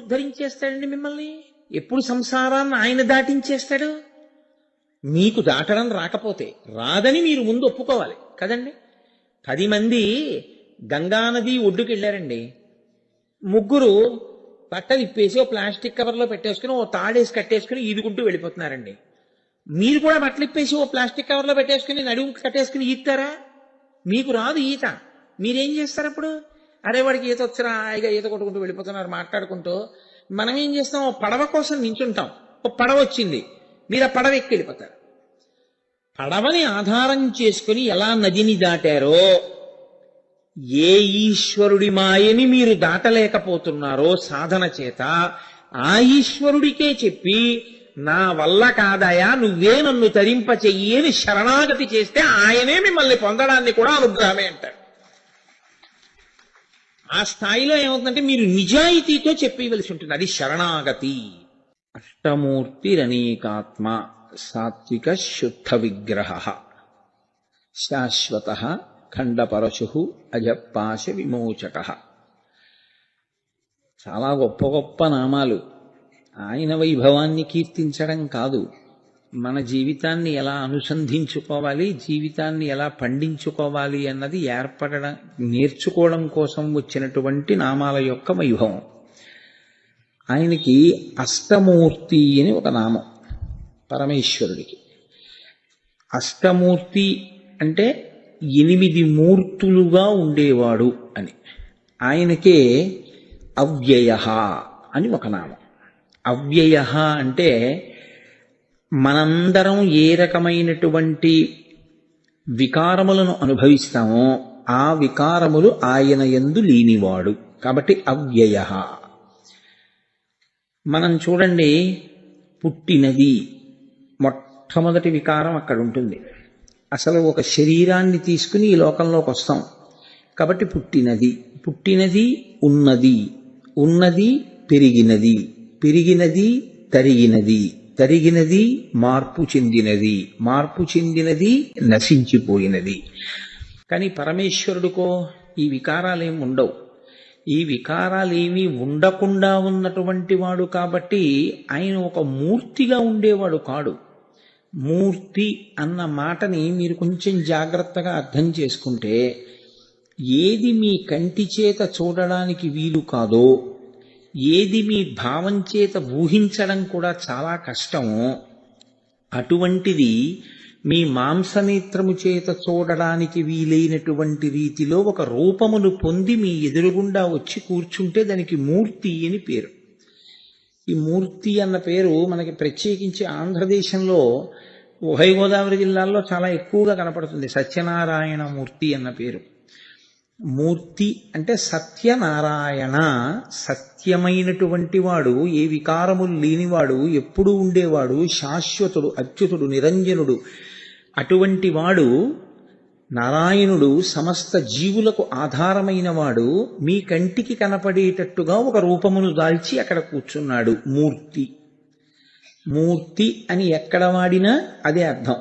ఉద్ధరించేస్తాడండి మిమ్మల్ని? ఎప్పుడు సంసారాన్ని ఆయన దాటించేస్తాడు? మీకు దాటడం రాకపోతే, రాదని మీరు ముందు ఒప్పుకోవాలి కదండి. 10 మంది గంగానది ఒడ్డుకి వెళ్ళారండి. ముగ్గురు బట్టలు ఇప్పేసి ఓ ప్లాస్టిక్ కవర్లో పెట్టేసుకుని ఓ తాడేసి కట్టేసుకుని ఈదుకుంటూ వెళ్ళిపోతున్నారండి. మీరు కూడా బట్టలు ఇప్పేసి ఓ ప్లాస్టిక్ కవర్లో పెట్టేసుకుని నడుము కట్టేసుకుని ఈదుతారా? మీకు రాదు ఈత. మీరేం చేస్తారు అప్పుడు? అరే వాడికి ఈత వచ్చినా హాయిగా ఈత కొట్టుకుంటూ వెళ్ళిపోతున్నారు మాట్లాడుకుంటూ. మనం ఏం చేస్తాం? ఓ పడవ కోసం నించుంటాం. ఓ పడవ వచ్చింది, మీరు ఆ పడవ ఎక్కి వెళ్ళిపోతారు. పడవని ఆధారం చేసుకుని ఎలా నదిని దాటారో, ఏ ఈశ్వరుడి మాయని మీరు దాటలేకపోతున్నారో సాధన చేత, ఆ ఈశ్వరుడికే చెప్పి నా వల్ల కాదయా నువ్వే నన్ను తరింప చెయ్యి అని శరణాగతి చేస్తే ఆయనే మిమ్మల్ని పొందడాన్ని కూడా అనుగ్రహమే అంటారు. ఆ స్థాయిలో ఏమవుతుందంటే మీరు నిజాయితీతో చెప్పవలసి ఉంటుంది. అది శరణాగతి. అష్టమూర్తిరనేకాత్మ సాత్విక శుద్ధ విగ్రహ శాశ్వత ఖండపరశు అజపాశ విమోచక. చాలా గొప్ప గొప్ప నామాలు. ఆయన వైభవాన్ని కీర్తించడం కాదు, మన జీవితాన్ని ఎలా అనుసంధించుకోవాలి, జీవితాన్ని ఎలా పండించుకోవాలి అన్నది నేర్చుకోవడం కోసం వచ్చినటువంటి నామాల యొక్క వైభవం. ఆయనకి అష్టమూర్తి అని ఒక నామం పరమేశ్వరుడికి. అష్టమూర్తి అంటే 8 మూర్తులుగా ఉండేవాడు అని. ఆయనకే అవ్యయ అని ఒక నామం. అవ్యయ అంటే మనందరం ఏ రకమైనటువంటి వికారములను అనుభవిస్తామో ఆ వికారములు ఆయన యందు లేనివాడు కాబట్టి అవ్యయ. మనం చూడండి, పుట్టినది మొట్టమొదటి వికారం అక్కడ ఉంటుంది. అసలు ఒక శరీరాన్ని తీసుకుని ఈ లోకంలోకి వస్తాం కాబట్టి పుట్టినది, పుట్టినది ఉన్నది, ఉన్నది పెరిగినది, పెరిగినది తరిగినది, తరిగినది మార్పు చెందినది, మార్పు చెందినది నశించిపోయినది. కానీ పరమేశ్వరుడికో ఈ వికారాలేమి ఉండవు. ఈ వికారాలేమీ ఉండకుండా ఉన్నటువంటి వాడు కాబట్టి ఆయన ఒక మూర్తిగా ఉండేవాడు కాడు. మూర్తి అన్న మాటని మీరు కొంచెం జాగ్రత్తగా అర్థం చేసుకుంటే, ఏది మీ కంటి చేత చూడడానికి వీలు కాదో, ఏది మీ భావం చేత ఊహించడం కూడా చాలా కష్టమో, అటువంటిది మీ మాంసనేత్రము చేత చూడడానికి వీలైనటువంటి రీతిలో ఒక రూపమును పొంది మీ ఎదురుగుండా వచ్చి కూర్చుంటే దానికి మూర్తి అని పేరు. ఈ మూర్తి అన్న పేరు మనకి ప్రత్యేకించి ఆంధ్రదేశంలో ఉభయ గోదావరి జిల్లాల్లో చాలా ఎక్కువగా కనపడుతుంది. సత్యనారాయణ మూర్తి అన్న పేరు. మూర్తి అంటే సత్యనారాయణ, సత్యమైనటువంటి వాడు, ఏ వికారములు లేనివాడు, ఎప్పుడూ ఉండేవాడు, శాశ్వతుడు, అచ్యుతుడు, నిరంజనుడు. అటువంటి వాడు నారాయణుడు సమస్త జీవులకు ఆధారమైన వాడు మీ కంటికి కనపడేటట్టుగా ఒక రూపమును దాల్చి అక్కడ కూర్చున్నాడు. మూర్తి. మూర్తి అని ఎక్కడ వాడినా అదే అర్థం.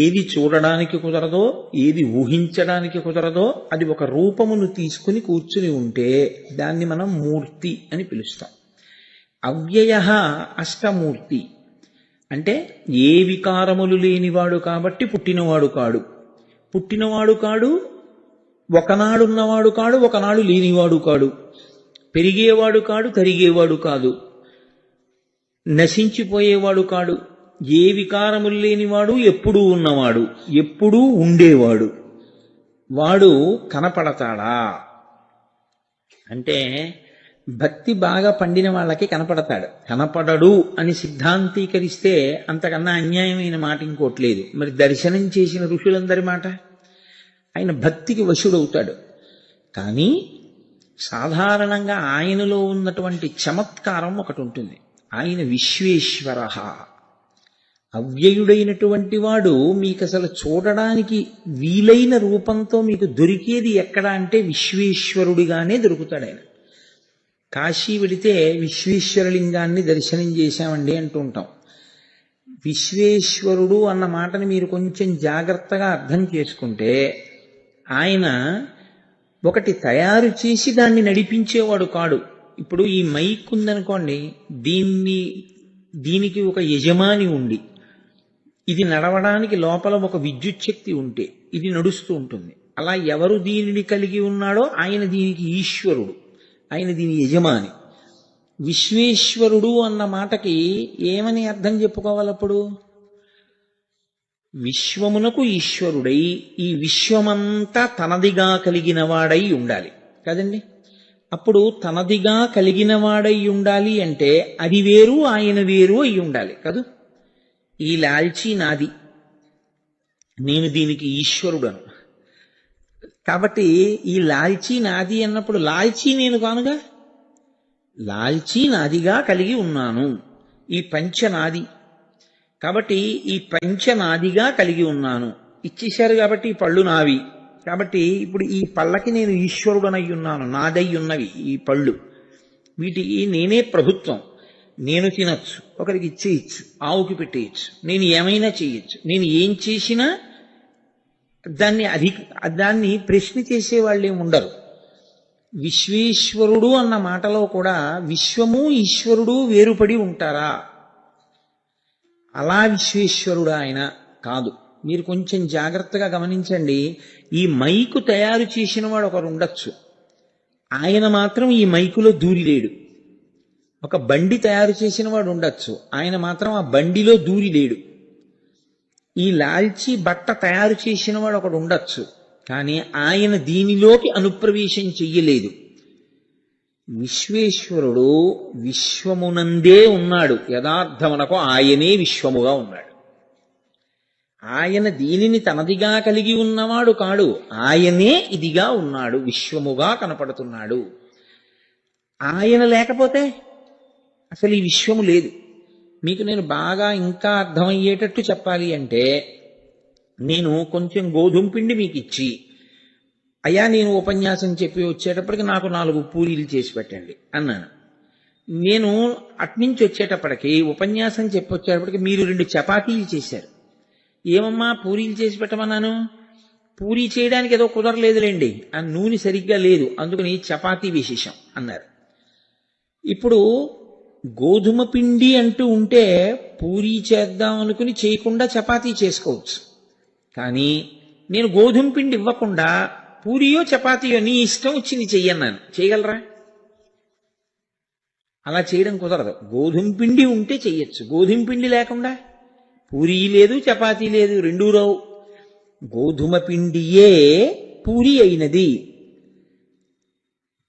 ఏది చూడడానికి కుదరదో, ఏది ఊహించడానికి కుదరదో అది ఒక రూపమును తీసుకుని కూర్చుని ఉంటే దాన్ని మనం మూర్తి అని పిలుస్తాం. అవ్యయ అష్టమూర్తి అంటే ఏ వికారములు లేనివాడు కాబట్టి పుట్టినవాడు కాడు, పుట్టినవాడు కాడు, ఒకనాడున్నవాడు కాడు, ఒకనాడు లేనివాడు కాడు, పెరిగేవాడు కాడు, తరిగేవాడు కాదు, నశించిపోయేవాడు కాడు, ఏ వికారములు లేనివాడు, ఎప్పుడూ ఉన్నవాడు, ఎప్పుడూ ఉండేవాడు. వాడు కనపడతాడా అంటే భక్తి బాగా పండిన వాళ్ళకి కనపడతాడు. కనపడడు అని సిద్ధాంతీకరిస్తే అంతకన్నా అన్యాయమైన మాట ఇంకోట్లేదు. మరి దర్శనం చేసిన ఋషులందరి మాట, ఆయన భక్తికి వశుడవుతాడు. కానీ సాధారణంగా ఆయనలో ఉన్నటువంటి చమత్కారం ఒకటి ఉంటుంది. ఆయన విశ్వేశ్వర, అవ్యయుడైనటువంటి వాడు. మీకు అసలు చూడడానికి వీలైన రూపంతో మీకు దొరికేది ఎక్కడ అంటే విశ్వేశ్వరుడిగానే దొరుకుతాడు ఆయన. కాశీ వెళితే విశ్వేశ్వరలింగాన్ని దర్శనం చేశామండి అంటూ ఉంటాం. విశ్వేశ్వరుడు అన్న మాటని మీరు కొంచెం జాగ్రత్తగా అర్థం చేసుకుంటే, ఆయన ఒకటి తయారు చేసి దాన్ని నడిపించేవాడు కాడు. ఇప్పుడు ఈ మైక్ ఉందనుకోండి, దీనికి ఒక యజమాని ఉండి, ఇది నడవడానికి లోపల ఒక విద్యుత్ శక్తి ఉంటే ఇది నడుస్తూ ఉంటుంది. అలా ఎవరు దీనిని కలిగి ఉన్నాడో ఆయన దీనికి ఈశ్వరుడు, ఆయన దీని యజమాని. విశ్వేశ్వరుడు అన్న మాటకి ఏమని అర్థం చెప్పుకోవాలప్పుడు? విశ్వమునకు ఈశ్వరుడై ఈ విశ్వమంతా తనదిగా కలిగిన వాడై ఉండాలి కదండి. అప్పుడు తనదిగా కలిగిన వాడై ఉండాలి అంటే అది వేరు ఆయన వేరు అయి ఉండాలి కదూ. ఈ లాల్చీ నాది, నేను దీనికి ఈశ్వరుడను. కాబట్టి ఈ లాల్చీ నాది అన్నప్పుడు లాల్చీ నేను కానుగా, లాల్చీ నాదిగా కలిగి ఉన్నాను. ఈ పంచ నాది కాబట్టి ఈ పంచ నాదిగా కలిగి ఉన్నాను. ఇచ్చేశారు కాబట్టి ఈ పళ్ళు నావి. కాబట్టి ఇప్పుడు ఈ పళ్ళకి నేను ఈశ్వరుడనై ఉన్నాను, నాదై ఉన్నవి ఈ పళ్ళు, వీటికి నేనే ప్రభుత్వం. నేను తినచ్చు, ఒకరికి ఇచ్చేయచ్చు, ఆవుకి పెట్టేయచ్చు, నేను ఏమైనా చేయొచ్చు. నేను ఏం చేసినా దాన్ని ప్రశ్న చేసేవాళ్ళు ఏమి ఉండరు. విశ్వేశ్వరుడు అన్న మాటలో కూడా విశ్వము ఈశ్వరుడు వేరుపడి ఉంటారా? అలా విశ్వేశ్వరుడు ఆయన కాదు. మీరు కొంచెం జాగ్రత్తగా గమనించండి. ఈ మైకు తయారు చేసిన వాడు ఒకరు ఉండొచ్చు, ఆయన మాత్రం ఈ మైకులో దూరిలేడు. ఒక బండి తయారు చేసిన వాడు ఉండొచ్చు, ఆయన మాత్రం ఆ బండిలో దూరిలేడు. ఈ లాల్చీ బట్ట తయారు చేసిన వాడు ఒకడు ఉండొచ్చు, కానీ ఆయన దీనిలోకి అనుప్రవేశం చెయ్యలేదు. విశ్వేశ్వరుడు విశ్వమునందే ఉన్నాడు. యథార్థమునకు ఆయనే విశ్వముగా ఉన్నాడు. ఆయన దీనిని తనదిగా కలిగి ఉన్నవాడు కాడు, ఆయనే ఇదిగా ఉన్నాడు, విశ్వముగా కనపడుతున్నాడు. ఆయన లేకపోతే అసలు ఈ విశ్వము లేదు. మీకు నేను బాగా ఇంకా అర్థమయ్యేటట్టు చెప్పాలి అంటే, నేను కొంచెం గోధుమ పిండి మీకు ఇచ్చి, అయ్యా నేను ఉపన్యాసం చెప్పి వచ్చేటప్పటికి నాకు 4 పూరీలు చేసి పెట్టండి అన్నాను. నేను అట్నుంచి వచ్చేటప్పటికి ఉపన్యాసం చెప్పి వచ్చేటప్పటికి మీరు 2 చపాతీలు చేశారు. ఏమమ్మా పూరీలు చేసి పెట్టమన్నాను? పూరీ చేయడానికి ఏదో కుదరలేదులేండి, ఆ నూనె సరిగ్గా లేదు, అందుకని చపాతీ వేసేసాం అన్నారు. ఇప్పుడు గోధుమ పిండి అంటూ ఉంటే పూరీ చేద్దాం అనుకుని చేయకుండా చపాతీ చేసుకోవచ్చు. కానీ నేను గోధుమ పిండి ఇవ్వకుండా పూరియో చపాతీయో నీ ఇష్టం వచ్చింది చెయ్యన్నాను, చేయగలరా? అలా చేయడం కుదరదు. గోధుమ పిండి ఉంటే చెయ్యొచ్చు, గోధుమ పిండి లేకుండా పూరీ లేదు చపాతీ లేదు, రెండూ రావు. గోధుమ పిండియే పూరి అయినది.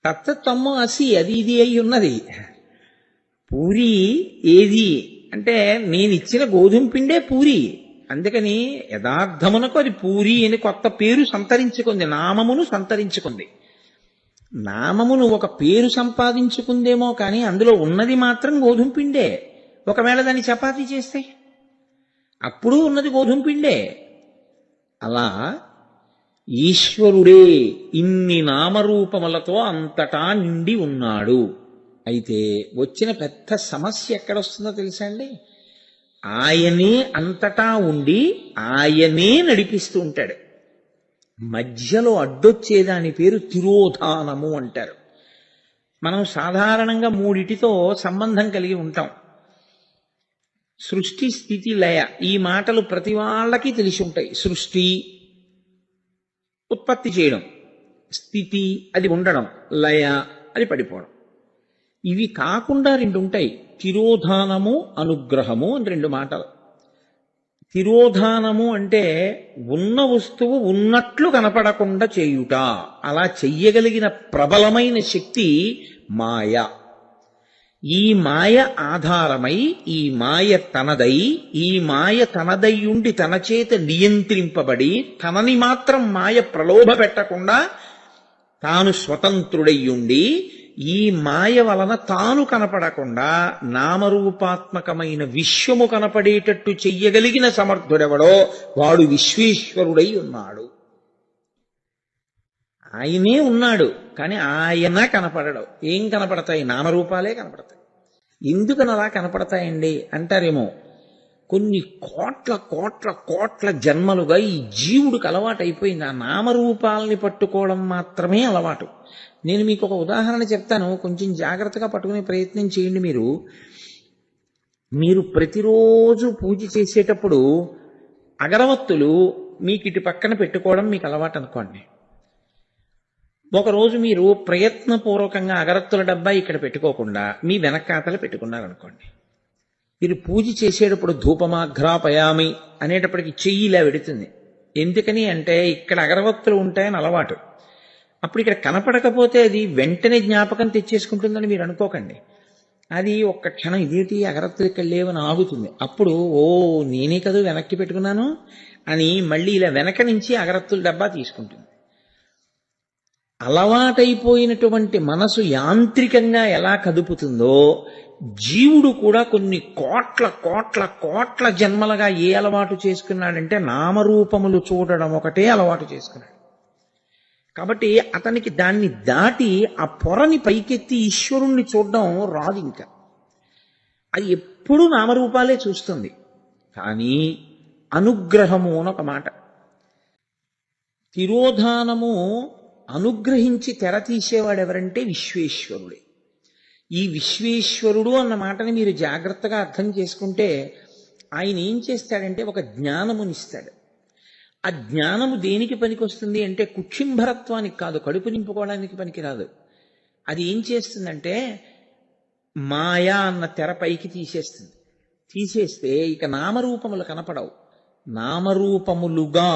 తత్తమ్మ అసి అది ఇది అయి ఉన్నది. పూరి ఏది అంటే నేనిచ్చిన గోధుమ పిండే పూరి. అందుకని యథార్థమునకు అది పూరి అని కొత్త పేరు సంతరించుకుంది, నామమును సంతరించుకుంది. నామమును ఒక పేరు సంపాదించుకుందేమో కానీ అందులో ఉన్నది మాత్రం గోధుమ పిండే. ఒకవేళ దాన్ని చపాతీ చేస్తే అప్పుడు ఉన్నది గోధుమ పిండే. అలా ఈశ్వరుడే ఇన్ని నామరూపములతో అంతటా నిండి ఉన్నాడు. అయితే వచ్చిన పెద్ద సమస్య ఎక్కడొస్తుందో తెలుసా అండి? ఆయనే అంతటా ఉండి ఆయనే నడిపిస్తూ ఉంటాడు. మధ్యలో అడ్డొచ్చేదాని పేరు తిరోధానము అంటారు. మనం సాధారణంగా 3 సంబంధం కలిగి ఉంటాం. సృష్టి, స్థితి, లయ. ఈ మాటలు ప్రతి వాళ్ళకి తెలిసి ఉంటాయి. సృష్టి ఉత్పత్తి చేయడం, స్థితి అది ఉండడం, లయ అది పడిపోవడం. ఇవి కాకుండా 2 ఉంటాయి, తిరోధానము అనుగ్రహము అని 2 మాటలు. తిరోధానము అంటే ఉన్న వస్తువు ఉన్నట్లు కనపడకుండా చేయుట. అలా చెయ్యగలిగిన ప్రబలమైన శక్తి మాయ. ఈ మాయ ఆధారమై ఈ మాయ తనదై, ఈ మాయ తనదై ఉండి తన చేత నియంత్రింపబడి తనని మాత్రం మాయ ప్రలోభ పెట్టకుండా తాను స్వతంత్రుడయ్యుండి ఈ మాయ వలన తాను కనపడకుండా నామరూపాత్మకమైన విశ్వము కనపడేటట్టు చెయ్యగలిగిన సమర్థుడెవడో వాడు విశ్వేశ్వరుడై ఉన్నాడు. ఆయనే ఉన్నాడు కానీ ఆయన కనపడడు. ఏం కనపడతాయి? నామరూపాలే కనపడతాయి. ఎందుకని అలా కనపడతాయండి అంటారేమో. కొన్ని కోట్ల కోట్ల కోట్ల జన్మలుగా ఈ జీవుడికి అలవాటు అయిపోయింది. ఆ నామరూపాలని పట్టుకోవడం మాత్రమే అలవాటు. నేను మీకు ఒక ఉదాహరణ చెప్తాను, కొంచెం జాగ్రత్తగా పట్టుకునే ప్రయత్నం చేయండి. మీరు ప్రతిరోజు పూజ చేసేటప్పుడు అగరవత్తులు మీకు ఇటు పక్కన పెట్టుకోవడం మీకు అలవాటు అనుకోండి. ఒకరోజు మీరు ప్రయత్నపూర్వకంగా అగరత్తుల డబ్బా ఇక్కడ పెట్టుకోకుండా మీ వెనకాతలు పెట్టుకున్నారనుకోండి, మీరు పూజ చేసేటప్పుడు ధూపమాఘ్రాపయామి అనేటప్పటికి చెయ్యి ఇలా పెడుతుంది. ఎందుకని అంటే ఇక్కడ అగరవత్తులు ఉంటాయని అలవాటు. అప్పుడు ఇక్కడ కనపడకపోతే అది వెంటనే జ్ఞాపకం తెచ్చేసుకుంటుందని మీరు అనుకోకండి. అది ఒక్క క్షణం ఇదేంటి అగరత్తులు ఇక్కడ లేవని ఆగుతుంది. అప్పుడు నేనే కదా వెనక్కి పెట్టుకున్నాను అని మళ్ళీ ఇలా వెనక నుంచి అగరత్తుల డబ్బా తీసుకుంటుంది. అలవాటైపోయినటువంటి మనసు యాంత్రికంగా ఎలా కదుపుతుందో జీవుడు కూడా కొన్ని కోట్ల కోట్ల కోట్ల జన్మలుగా ఏ అలవాటు చేసుకున్నాడంటే నామరూపములు చూడడం ఒకటే అలవాటు చేసుకున్నాడు. కాబట్టి అతనికి దాన్ని దాటి ఆ పొరని పైకెత్తి ఈశ్వరుణ్ణి చూడడం రాదు. ఇంకా అది ఎప్పుడూ నామరూపాలే చూస్తుంది. కానీ అనుగ్రహము అని ఒక మాట, తిరోధానము అనుగ్రహించి తెర తీసేవాడు ఎవరంటే విశ్వేశ్వరుడే. ఈ విశ్వేశ్వరుడు అన్న మాటని మీరు జాగ్రత్తగా అర్థం చేసుకుంటే ఆయన ఏం చేస్తాడంటే ఒక జ్ఞానమునిస్తాడు. ఆ జ్ఞానము దేనికి పనికొస్తుంది అంటే కుక్షింభరత్వానికి కాదు, కడుపు నింపుకోవడానికి పనికిరాదు. అది ఏం చేస్తుందంటే మాయా అన్న తెర పైకి తీసేస్తుంది. తీసేస్తే ఇక నామరూపములు కనపడవు. నామరూపములుగా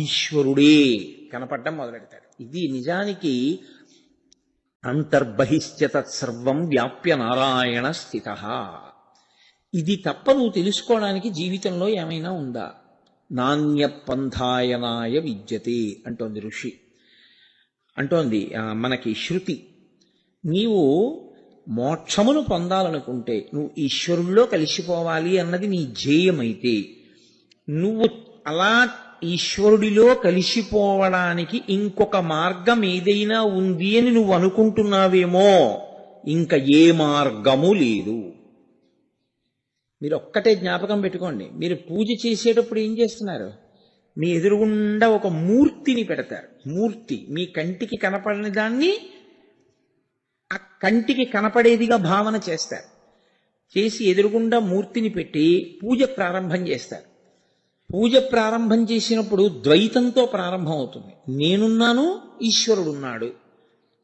ఈశ్వరుడే కనపడడం మొదలెడతాడు. ఇది నిజానికి అంతర్బహిశ్చ తత్సర్వం వ్యాప్య నారాయణ స్థిత. ఇది తప్ప నువ్వు తెలుసుకోవడానికి జీవితంలో ఏమైనా ఉందా? నాణ్య పంథాయనాయ విద్యతే అంటోంది ఋషి, అంటోంది మనకి శృతి. నీవు మోక్షమును పొందాలనుకుంటే, నువ్వు ఈశ్వరుల్లో కలిసిపోవాలి అన్నది నీ ధ్యేయమైతే, నువ్వు అలా ఈశ్వరుడిలో కలిసిపోవడానికి ఇంకొక మార్గం ఏదైనా ఉంది అని నువ్వు అనుకుంటున్నావేమో, ఇంకా ఏ మార్గము లేదు. మీరు ఒక్కటే జ్ఞాపకం పెట్టుకోండి. మీరు పూజ చేసేటప్పుడు ఏం చేస్తున్నారు? మీ ఎదురుగుండా ఒక మూర్తిని పెడతారు. మూర్తి మీ కంటికి కనపడని దాన్ని ఆ కంటికి కనపడేదిగా భావన చేస్తారు. చేసి ఎదురుగుండా మూర్తిని పెట్టి పూజ ప్రారంభం చేస్తారు. పూజ ప్రారంభం చేసినప్పుడు ద్వైతంతో ప్రారంభం అవుతుంది. నేనున్నాను, ఈశ్వరుడున్నాడు.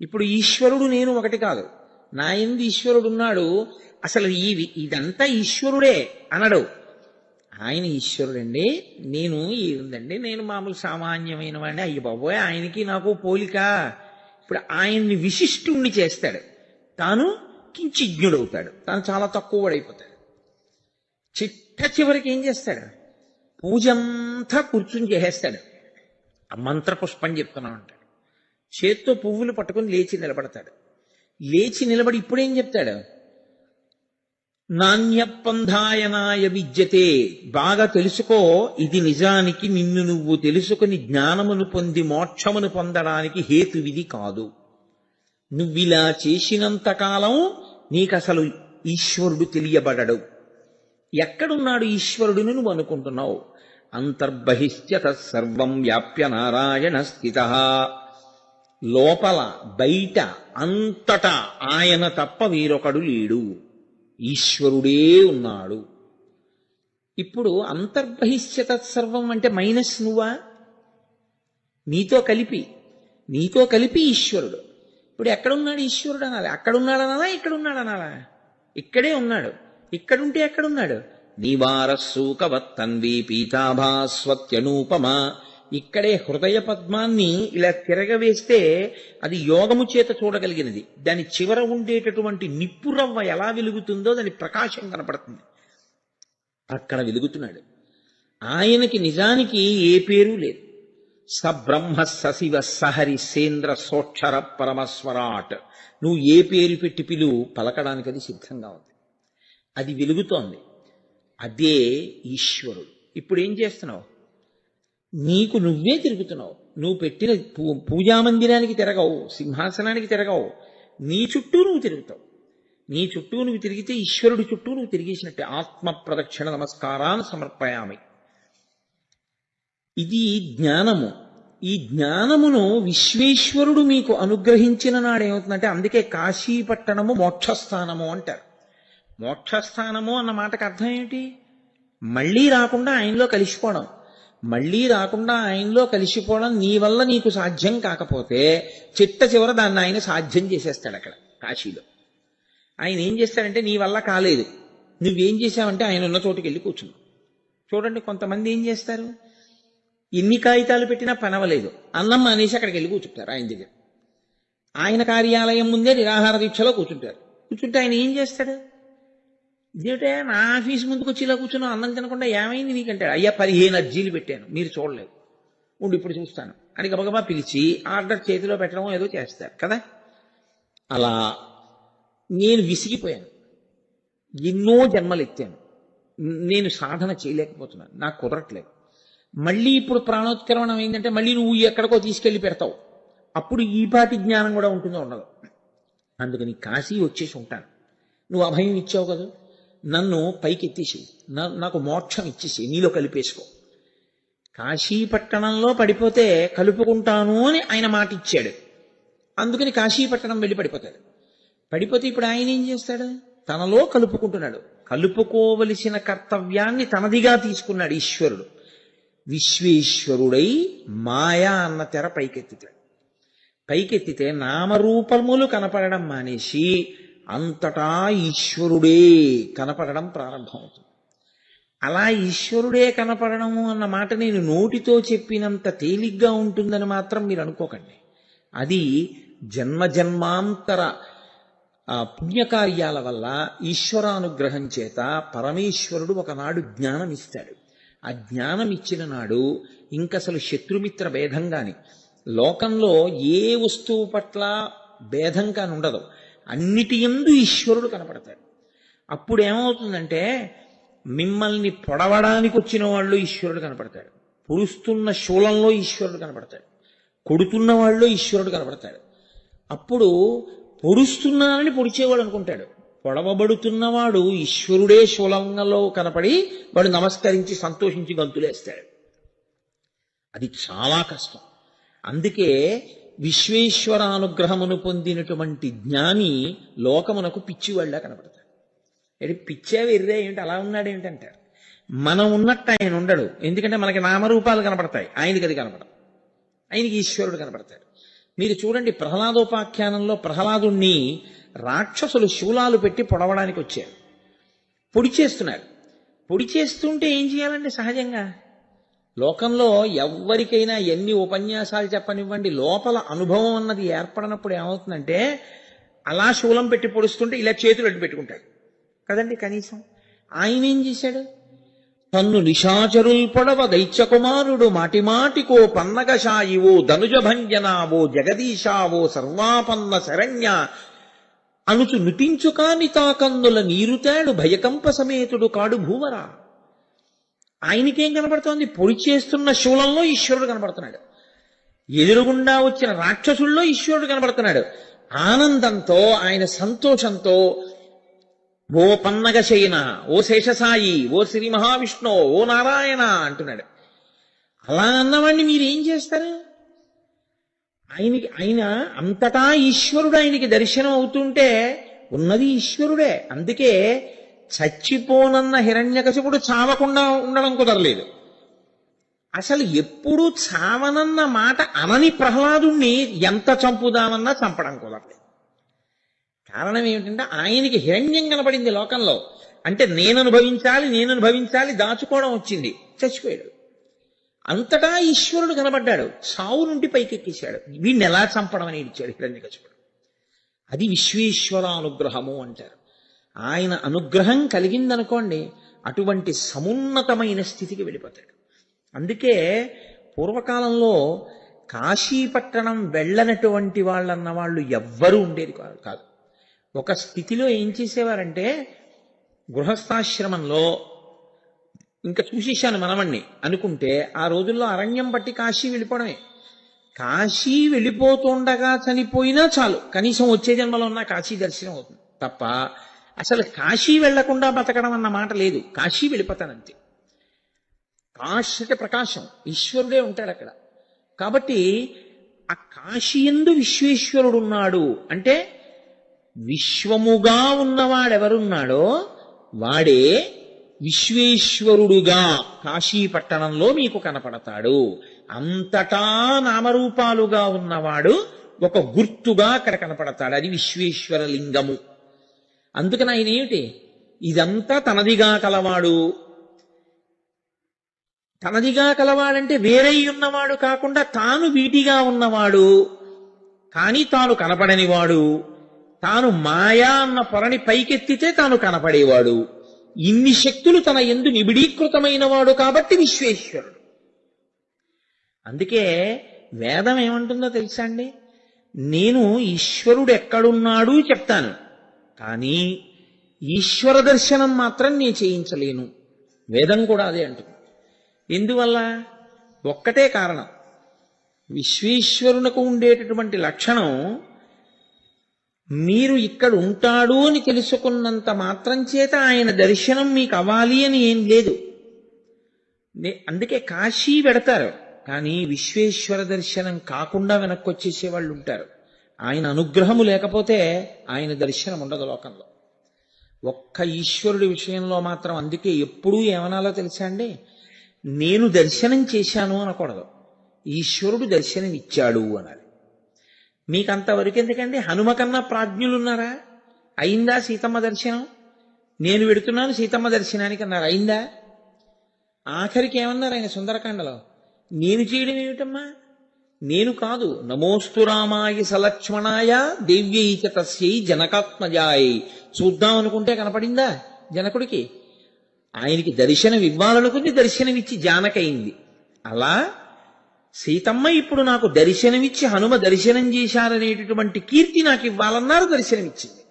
ఇప్పుడు ఈశ్వరుడు నేను ఒకటి కాదు. నా యందు ఈశ్వరుడున్నాడు. అసలు ఇదంతా ఈశ్వరుడే అనడు. ఆయన ఈశ్వరుడండి, నేను ఏందండి, నేను మామూలు సామాన్యమైన వాడిని. అయ్య బాబోయ్, ఆయనకి నాకు పోలిక. ఇప్పుడు ఆయన్ని విశిష్టుణ్ణి చేస్తాడు, తాను కించిజ్ఞుడవుతాడు, తాను చాలా తక్కువ వాడైపోతాడు. చిట్ట చివరికి ఏం చేస్తాడు? పూజంతా కూర్చుని చేసేస్తాడు. ఆ మంత్రపుష్పం చెప్తున్నాం అంటాడు. చేత్తో పువ్వులు పట్టుకుని లేచి నిలబడతాడు. లేచి నిలబడి ఇప్పుడేం చెప్తాడు? నాణ్యపంథాయనాయ విద్యతే. బాగా తెలుసుకో, ఇది నిజానికి నిన్ను నువ్వు తెలుసుకుని జ్ఞానమును పొంది మోక్షమును పొందడానికి హేతువిది కాదు. నువ్విలా చేసినంతకాలం నీకసలు ఈశ్వరుడు తెలియబడడు. ఎక్కడున్నాడు ఈశ్వరుడిని నువ్వు అనుకుంటున్నావు? అంతర్బహిశ్చ తత్సర్వం వ్యాప్య నారాయణ స్థిత. లోపల బయట అంతటా ఆయన తప్ప వేరొకడు లేడు, ఈశ్వరుడే ఉన్నాడు. ఇప్పుడు అంతర్బహిశ్చ తత్సర్వం అంటే మైనస్ నువ్వా? నీతో కలిపి ఈశ్వరుడు. ఇప్పుడు ఎక్కడున్నాడు ఈశ్వరుడు అనాలి? అక్కడున్నాడనాలా, ఇక్కడున్నాడనాలా? ఇక్కడే ఉన్నాడు. ఇక్కడుంటే ఎక్కడున్నాడు? నీవారస్సూకవత్తన్వి పీతాభాస్వత్యనూపమ. ఇక్కడే హృదయ పద్మాన్ని ఇలా తిరగవేస్తే అది యోగము చేత చూడగలిగినది. దాని చివర ఉండేటటువంటి నిప్పురవ్వ ఎలా వెలుగుతుందో దాని ప్రకాశం కనపడుతుంది. అక్కడ వెలుగుతున్నాడు. ఆయనకి నిజానికి ఏ పేరు లేదు. సబ్రహ్మ సశివ సహరి సేంద్ర సోక్షర పరమస్వరాట్. నువ్వు ఏ పేరు పెట్టి పిలువు, పలకడానికి అది సిద్ధంగా ఉంది. అది వెలుగుతోంది. అదే ఈశ్వరుడు. ఇప్పుడు ఏం చేస్తున్నావు? నీకు నువ్వే తిరుగుతున్నావు. నువ్వు పెట్టిన పూజామందిరానికి తిరగవు, సింహాసనానికి తిరగవు, నీ చుట్టూ నువ్వు తిరుగుతావు. నీ చుట్టూ నువ్వు తిరిగితే ఈశ్వరుడి చుట్టూ నువ్వు తిరిగేసినట్టే. ఆత్మ ప్రదక్షిణ నమస్కారాన్ని సమర్పయామి. ఇది జ్ఞానము. ఈ జ్ఞానమును విశ్వేశ్వరుడు మీకు అనుగ్రహించిన నాడేమవుతుందంటే, అందుకే కాశీపట్టణము మోక్షస్థానము అంటారు. మోక్షస్థానము అన్న మాటకు అర్థం ఏమిటి? మళ్ళీ రాకుండా ఆయనలో కలిసిపోవడం. మళ్ళీ రాకుండా ఆయనలో కలిసిపోవడం నీ వల్ల నీకు సాధ్యం కాకపోతే చిట్ట చివర దాన్ని ఆయన సాధ్యం చేసేస్తాడు. అక్కడ కాశీలో ఆయన ఏం చేస్తాడంటే, నీ వల్ల కాలేదు, నువ్వేం చేశావంటే ఆయన ఉన్న చోటుకి వెళ్ళి కూర్చున్నావు. చూడండి, కొంతమంది ఏం చేస్తారు, ఎన్ని కాగితాలు పెట్టినా పనవలేదు, అన్నం మానేసి అక్కడికి వెళ్ళి కూర్చుంటారు ఆయన దగ్గర. ఆయన కార్యాలయం ముందే నిరాహార దీక్షలో కూర్చుంటారు. కూర్చుంటే ఆయన ఏం చేస్తాడు, ఇదేంటే నా ఆఫీస్ ముందుకు వచ్చి ఇలా కూర్చున్నావు, అన్నం తినకుండా ఏమైంది నీకంటాడు. అయ్యా 15 అర్జీలు పెట్టాను, మీరు చూడలేదు, ఉండి ఇప్పుడు చూస్తాను అని గబగబా పిలిచి ఆర్డర్ చేతిలో పెట్టడం ఏదో చేస్తారు కదా. అలా నేను విసిగిపోయాను, ఎన్నో జన్మలు ఎత్తాను, నేను సాధన చేయలేకపోతున్నాను, నాకు కుదరట్లేదు. మళ్ళీ ఇప్పుడు ప్రాణోత్కరణం ఏంటంటే మళ్ళీ నువ్వు ఎక్కడికో తీసుకెళ్లి పెడతావు, అప్పుడు ఈ పాటి జ్ఞానం కూడా ఉంటుందో ఉండదు. అందుకని కాశీ వచ్చేసి ఉంటాను, నువ్వు అభయం ఇచ్చావు కదా, నన్ను పైకి ఎత్తేసి నాకు మోక్షం ఇచ్చేసి నీలో కలిపేసుకో. కాశీపట్టణంలో పడిపోతే కలుపుకుంటాను అని ఆయన మాట ఇచ్చాడు. అందుకని కాశీపట్టణం వెళ్ళి పడిపోతాడు. పడిపోతే ఇప్పుడు ఆయన ఏం చేస్తాడు, తనలో కలుపుకుంటున్నాడు. కలుపుకోవలసిన కర్తవ్యాన్ని తనదిగా తీసుకున్నాడు ఈశ్వరుడు. విశ్వేశ్వరుడై మాయా అన్న తెర పైకెత్తుతాడు. పైకెత్తితే నామరూపములు కనపడడం మానేసి అంతటా ఈశ్వరుడే కనపడడం ప్రారంభమవుతుంది. అలా ఈశ్వరుడే కనపడము అన్న మాట నేను నోటితో చెప్పినంత తేలిగ్గా ఉంటుందని మాత్రం మీరు అనుకోకండి. అది జన్మజన్మాంతర పుణ్యకార్యాల వల్ల ఈశ్వరానుగ్రహం చేత పరమేశ్వరుడు ఒకనాడు జ్ఞానం ఇస్తాడు. ఆ జ్ఞానం ఇచ్చిన నాడు ఇంకసలు శత్రుమిత్ర భేదం కాని, లోకంలో ఏ వస్తువు పట్ల భేదం కాని ఉండదు. అన్నిటి యందు ఈశ్వరుడు కనపడతాడు. అప్పుడు ఏమవుతుందంటే, మిమ్మల్ని పొడవడానికి వచ్చిన వాళ్ళు ఈశ్వరుడు కనపడతాడు, పొడుస్తున్న శూలంలో ఈశ్వరుడు కనపడతాడు, కొడుతున్న వాళ్ళు ఈశ్వరుడు కనపడతాడు. అప్పుడు పొడుస్తున్నానని పొడిచేవాడు అనుకుంటాడు, పొడవబడుతున్నవాడు ఈశ్వరుడే శూలంలో కనపడి వాడు నమస్కరించి సంతోషించి గంతులేస్తాడు. అది చాలా కష్టం. అందుకే విశ్వేశ్వరానుగ్రహమును పొందినటువంటి జ్ఞాని లోకమునకు పిచ్చివాళ్ళ కనపడతాడు. అంటే పిచ్చే వెర్రే ఏమిటి అలా ఉన్నాడు ఏమిటంటారు. మనం ఉన్నట్టు ఆయన ఉండడు. ఎందుకంటే మనకి నామరూపాలు కనపడతాయి, ఆయనకి అది కనపడదు. ఆయనకి ఈశ్వరుడు కనపడతాడు. మీరు చూడండి, ప్రహ్లాదోపాఖ్యానంలో ప్రహ్లాదుణ్ణి రాక్షసులు శూలాలు పెట్టి పొడవడానికి వచ్చారు. పొడి చేస్తున్నారు. పొడి చేస్తుంటే ఏం చేయాలండి? సహజంగా లోకంలో ఎవ్వరికైనా ఎన్ని ఉపన్యాసాలు చెప్పనివ్వండి, లోపల అనుభవం అన్నది ఏర్పడినప్పుడు ఏమవుతుందంటే, అలా శూలం పెట్టి పొడుస్తుంటే ఇలా చేతులు అడ్డు పెట్టుకుంటాడు కదండి. కనీసం ఆయన ఏం చేశాడు? తన్ను నిశాచరుల్ పొడవ దైత్యకుమారుడు మాటిమాటికో పన్నగశాయివో ధనుజభంజనావో జగదీశావో సర్వాపన్న శరణ్య అనుచు నుతించుకాని తాకందుల నీరుతాడు భయకంప సమేతుడు కాడు భూవరా. ఆయనకేం కనపడుతోంది? పొడి చేస్తున్న శూలంలో ఈశ్వరుడు కనపడుతున్నాడు. ఎదురుగుండా వచ్చిన రాక్షసుల్లో ఈశ్వరుడు కనపడుతున్నాడు. ఆనందంతో, ఆయన సంతోషంతో ఓ పన్నగశయన, ఓ శేషసాయి, ఓ శ్రీ మహావిష్ణు, ఓ నారాయణ అంటున్నాడు. అలా అన్నవాడిని మీరేం చేస్తారు? ఆయన అంతటా ఈశ్వరుడు ఆయనకి దర్శనం అవుతుంటే ఉన్నది ఈశ్వరుడే. అందుకే చచ్చిపోనన్న హిరణ్యకశిపుడు చావకుండా ఉండడం కుదరలేదు. అసలు ఎప్పుడూ చావనన్న మాట అనని ప్రహ్లాదుణ్ణి ఎంత చంపుదామన్నా చంపడం కుదరలేదు. కారణం ఏమిటంటే, ఆయనకి హిరణ్యం కనపడింది లోకంలో. అంటే నేను అనుభవించాలి, దాచుకోవడం వచ్చింది, చచ్చిపోయాడు. అంతటా ఈశ్వరుడు కనబడ్డాడు, సావు నుండి పైకెక్కేశాడు. వీడిని ఎలా చంపడం అని ఇచ్చాడు హిరణ్యకశిపుడు. అది విశ్వేశ్వరానుగ్రహము అంటారు. ఆయన అనుగ్రహం కలిగిందనుకోండి, అటువంటి సమున్నతమైన స్థితికి వెళ్ళిపోతాడు. అందుకే పూర్వకాలంలో కాశీపట్టణం వెళ్ళనటువంటి వాళ్ళన్న వాళ్ళు ఎవ్వరూ ఉండేది కాదు. ఒక స్థితిలో ఏం చేసేవారంటే, గృహస్థాశ్రమంలో ఇంకా చూసేశాను మనవణ్ణి అనుకుంటే ఆ రోజుల్లో అరణ్యం బట్టి కాశీ వెళ్ళిపోవడమే. కాశీ వెళ్ళిపోతుండగా చనిపోయినా చాలు, కనీసం వచ్చే జన్మలో ఉన్న కాశీ దర్శనం అవుతుంది తప్ప అసలు కాశీ వెళ్లకుండా బతకడం అన్న మాట లేదు. కాశీ వెళ్ళిపోతానంతే. కాశీ అంటే ప్రకాశం, ఈశ్వరుడే ఉంటాడు అక్కడ. కాబట్టి ఆ కాశీయందు విశ్వేశ్వరుడున్నాడు అంటే విశ్వముగా ఉన్నవాడెవరున్నాడో వాడే విశ్వేశ్వరుడుగా కాశీ పట్టణంలో మీకు కనపడతాడు. అంతటా నామరూపాలుగా ఉన్నవాడు ఒక గుర్తుగా అక్కడ కనపడతాడు. అది విశ్వేశ్వర లింగము. అందుకని ఆయన ఏమిటి, ఇదంతా తనదిగా కలవాడు. తనదిగా కలవాడంటే వేరై ఉన్నవాడు కాకుండా తాను వీటిగా ఉన్నవాడు, కానీ తాను కనపడనివాడు. తాను మాయా అన్న పొరని పైకెత్తితే తాను కనపడేవాడు. ఇన్ని శక్తులు తన యందు నిబిడీకృతమైన వాడు కాబట్టి విశ్వేశ్వరుడు. అందుకే వేదం ఏమంటుందో తెలుసా అండి, నేను ఈశ్వరుడు ఎక్కడున్నాడు చెప్తాను, కానీ ఈశ్వర దర్శనం మాత్రం నేను చేయించలేను. వేదం కూడా అదే అంటుంది. ఎందువల్ల? ఒక్కటే కారణం, విశ్వేశ్వరునకు ఉండేటటువంటి లక్షణం మీరు ఇక్కడ ఉంటాడు అని తెలుసుకున్నంత మాత్రం చేత ఆయన దర్శనం మీకు అవ్వాలి అని ఏం లేదు. అందుకే కాశీ పెడతారు, కానీ విశ్వేశ్వర దర్శనం కాకుండా వెనక్కి వచ్చేసే వాళ్ళు ఉంటారు. ఆయన అనుగ్రహము లేకపోతే ఆయన దర్శనం ఉండదు లోకంలో. ఒక్క ఈశ్వరుడి విషయంలో మాత్రం అందుకే ఎప్పుడూ ఏమనాలో తెలుసా అండి, నేను దర్శనం చేశాను అనకూడదు, ఈశ్వరుడు దర్శనం ఇచ్చాడు అనాలి. మీకు అంతవరకు ఎందుకండి? హనుమ కన్నా ప్రాజ్ఞులున్నారా? అయిందా సీతమ్మ దర్శనం? నేను పెడుతున్నాను సీతమ్మ దర్శనానికి అన్నారు, అయిందా? ఆఖరికి ఏమన్నారు ఆయన సుందరకాండలో, నేను చేయడం ఏమిటమ్మా, నేను కాదు, నమోస్తు రామాయ సలక్ష్మణాయ దేవ్యై చ తస్యై జనకాత్మజాయ్. చూద్దాం అనుకుంటే కనపడిందా జనకుడికి? ఆయనకి దర్శనం ఇవ్వాలనుకుంది, దర్శనమిచ్చి జానకైంది. అలా సీతమ్మ ఇప్పుడు నాకు దర్శనమిచ్చి హనుమ దర్శనం చేశారనేటటువంటి కీర్తి నాకు ఇవ్వాలన్నారు, దర్శనమిచ్చింది.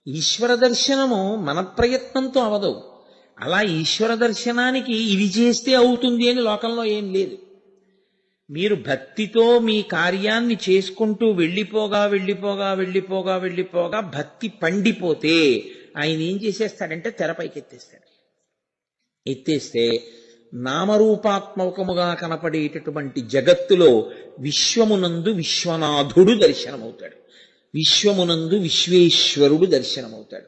ఈశ్వర దర్శనము మన ప్రయత్నంతో అవదు. అలా ఈశ్వర దర్శనానికి ఇది చేస్తే అవుతుంది అని లోకంలో ఏం లేదు. మీరు భక్తితో మీ కార్యాన్ని చేసుకుంటూ వెళ్ళిపోగా వెళ్ళిపోగా వెళ్ళిపోగా వెళ్ళిపోగా భక్తి పండిపోతే ఆయన ఏం చేసేస్తాడంటే తెరపైకి ఎత్తేస్తాడు. ఎత్తేస్తే నామరూపాత్మకముగా కనపడేటటువంటి జగత్తులో విశ్వమునందు విశ్వనాథుడు దర్శనమవుతాడు, విశ్వమునందు విశ్వేశ్వరుడు దర్శనమవుతాడు.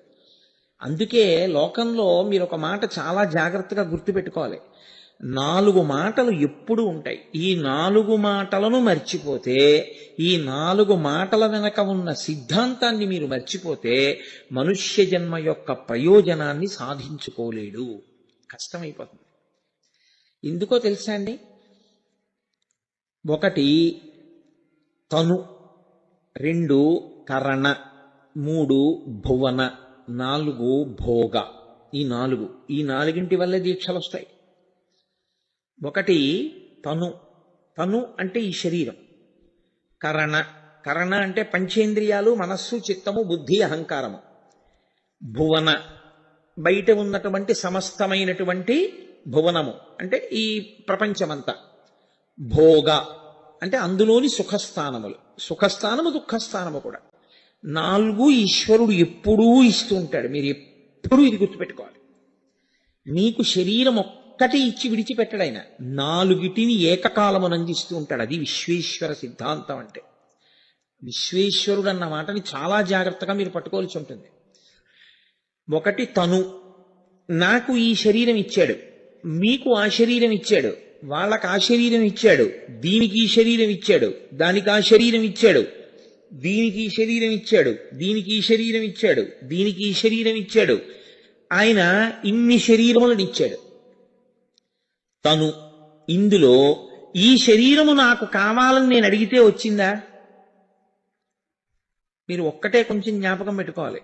అందుకే లోకంలో మీరు ఒక మాట చాలా జాగ్రత్తగా గుర్తుపెట్టుకోవాలి. 4 మాటలు ఎప్పుడు ఉంటాయి. ఈ 4 మాటలను మర్చిపోతే, ఈ 4 మాటల వెనక ఉన్న సిద్ధాంతాన్ని మీరు మర్చిపోతే మనుష్య జన్మ యొక్క ప్రయోజనాన్ని సాధించుకోలేడు, కష్టమైపోతుంది. ఎందుకో తెలుసా అండి? 1 తను, 2 కరణ, 3 భువన, 4 భోగ. ఈ నాలుగింటి వల్లే దీక్షలు వస్తాయి. 1 తను, తను అంటే ఈ శరీరం. కరణ అంటే పంచేంద్రియాలు, మనస్సు, చిత్తము, బుద్ధి, అహంకారము. భువన బయట ఉన్నటువంటి సమస్తమైనటువంటి భువనము అంటే ఈ ప్రపంచమంతా. భోగ అంటే అందులోని సుఖస్థానములు, సుఖస్థానము దుఃఖస్థానము కూడా. 4 ఈశ్వరుడు ఎప్పుడూ ఇస్తూ ఉంటాడు. మీరు ఎప్పుడూ ఇది గుర్తుపెట్టుకోవాలి. మీకు శరీరం ఒక్కటి ఇచ్చి విడిచిపెట్టడు ఆయన, 4 ఏకకాలమును అందిస్తూ ఉంటాడు. అది విశ్వేశ్వర సిద్ధాంతం అంటే. విశ్వేశ్వరుడు అన్న మాటని చాలా జాగ్రత్తగా మీరు పట్టుకోవాల్సి ఉంటుంది. 1 తను, నాకు ఈ శరీరం ఇచ్చాడు, మీకు ఆ శరీరం ఇచ్చాడు, వాళ్ళకి ఆ శరీరం ఇచ్చాడు, దీనికి ఈ శరీరం ఇచ్చాడు, దానికి ఆ శరీరం ఇచ్చాడు, దీనికి ఈ శరీరం ఇచ్చాడు, దీనికి ఈ శరీరం ఇచ్చాడు, దీనికి ఈ శరీరం ఇచ్చాడు. ఆయన ఇన్ని శరీరములను ఇచ్చాడు. తను, ఇందులో ఈ శరీరము నాకు కావాలని నేను అడిగితే వచ్చిందా? మీరు ఒక్కటే కొంచెం జ్ఞాపకం పెట్టుకోవాలి.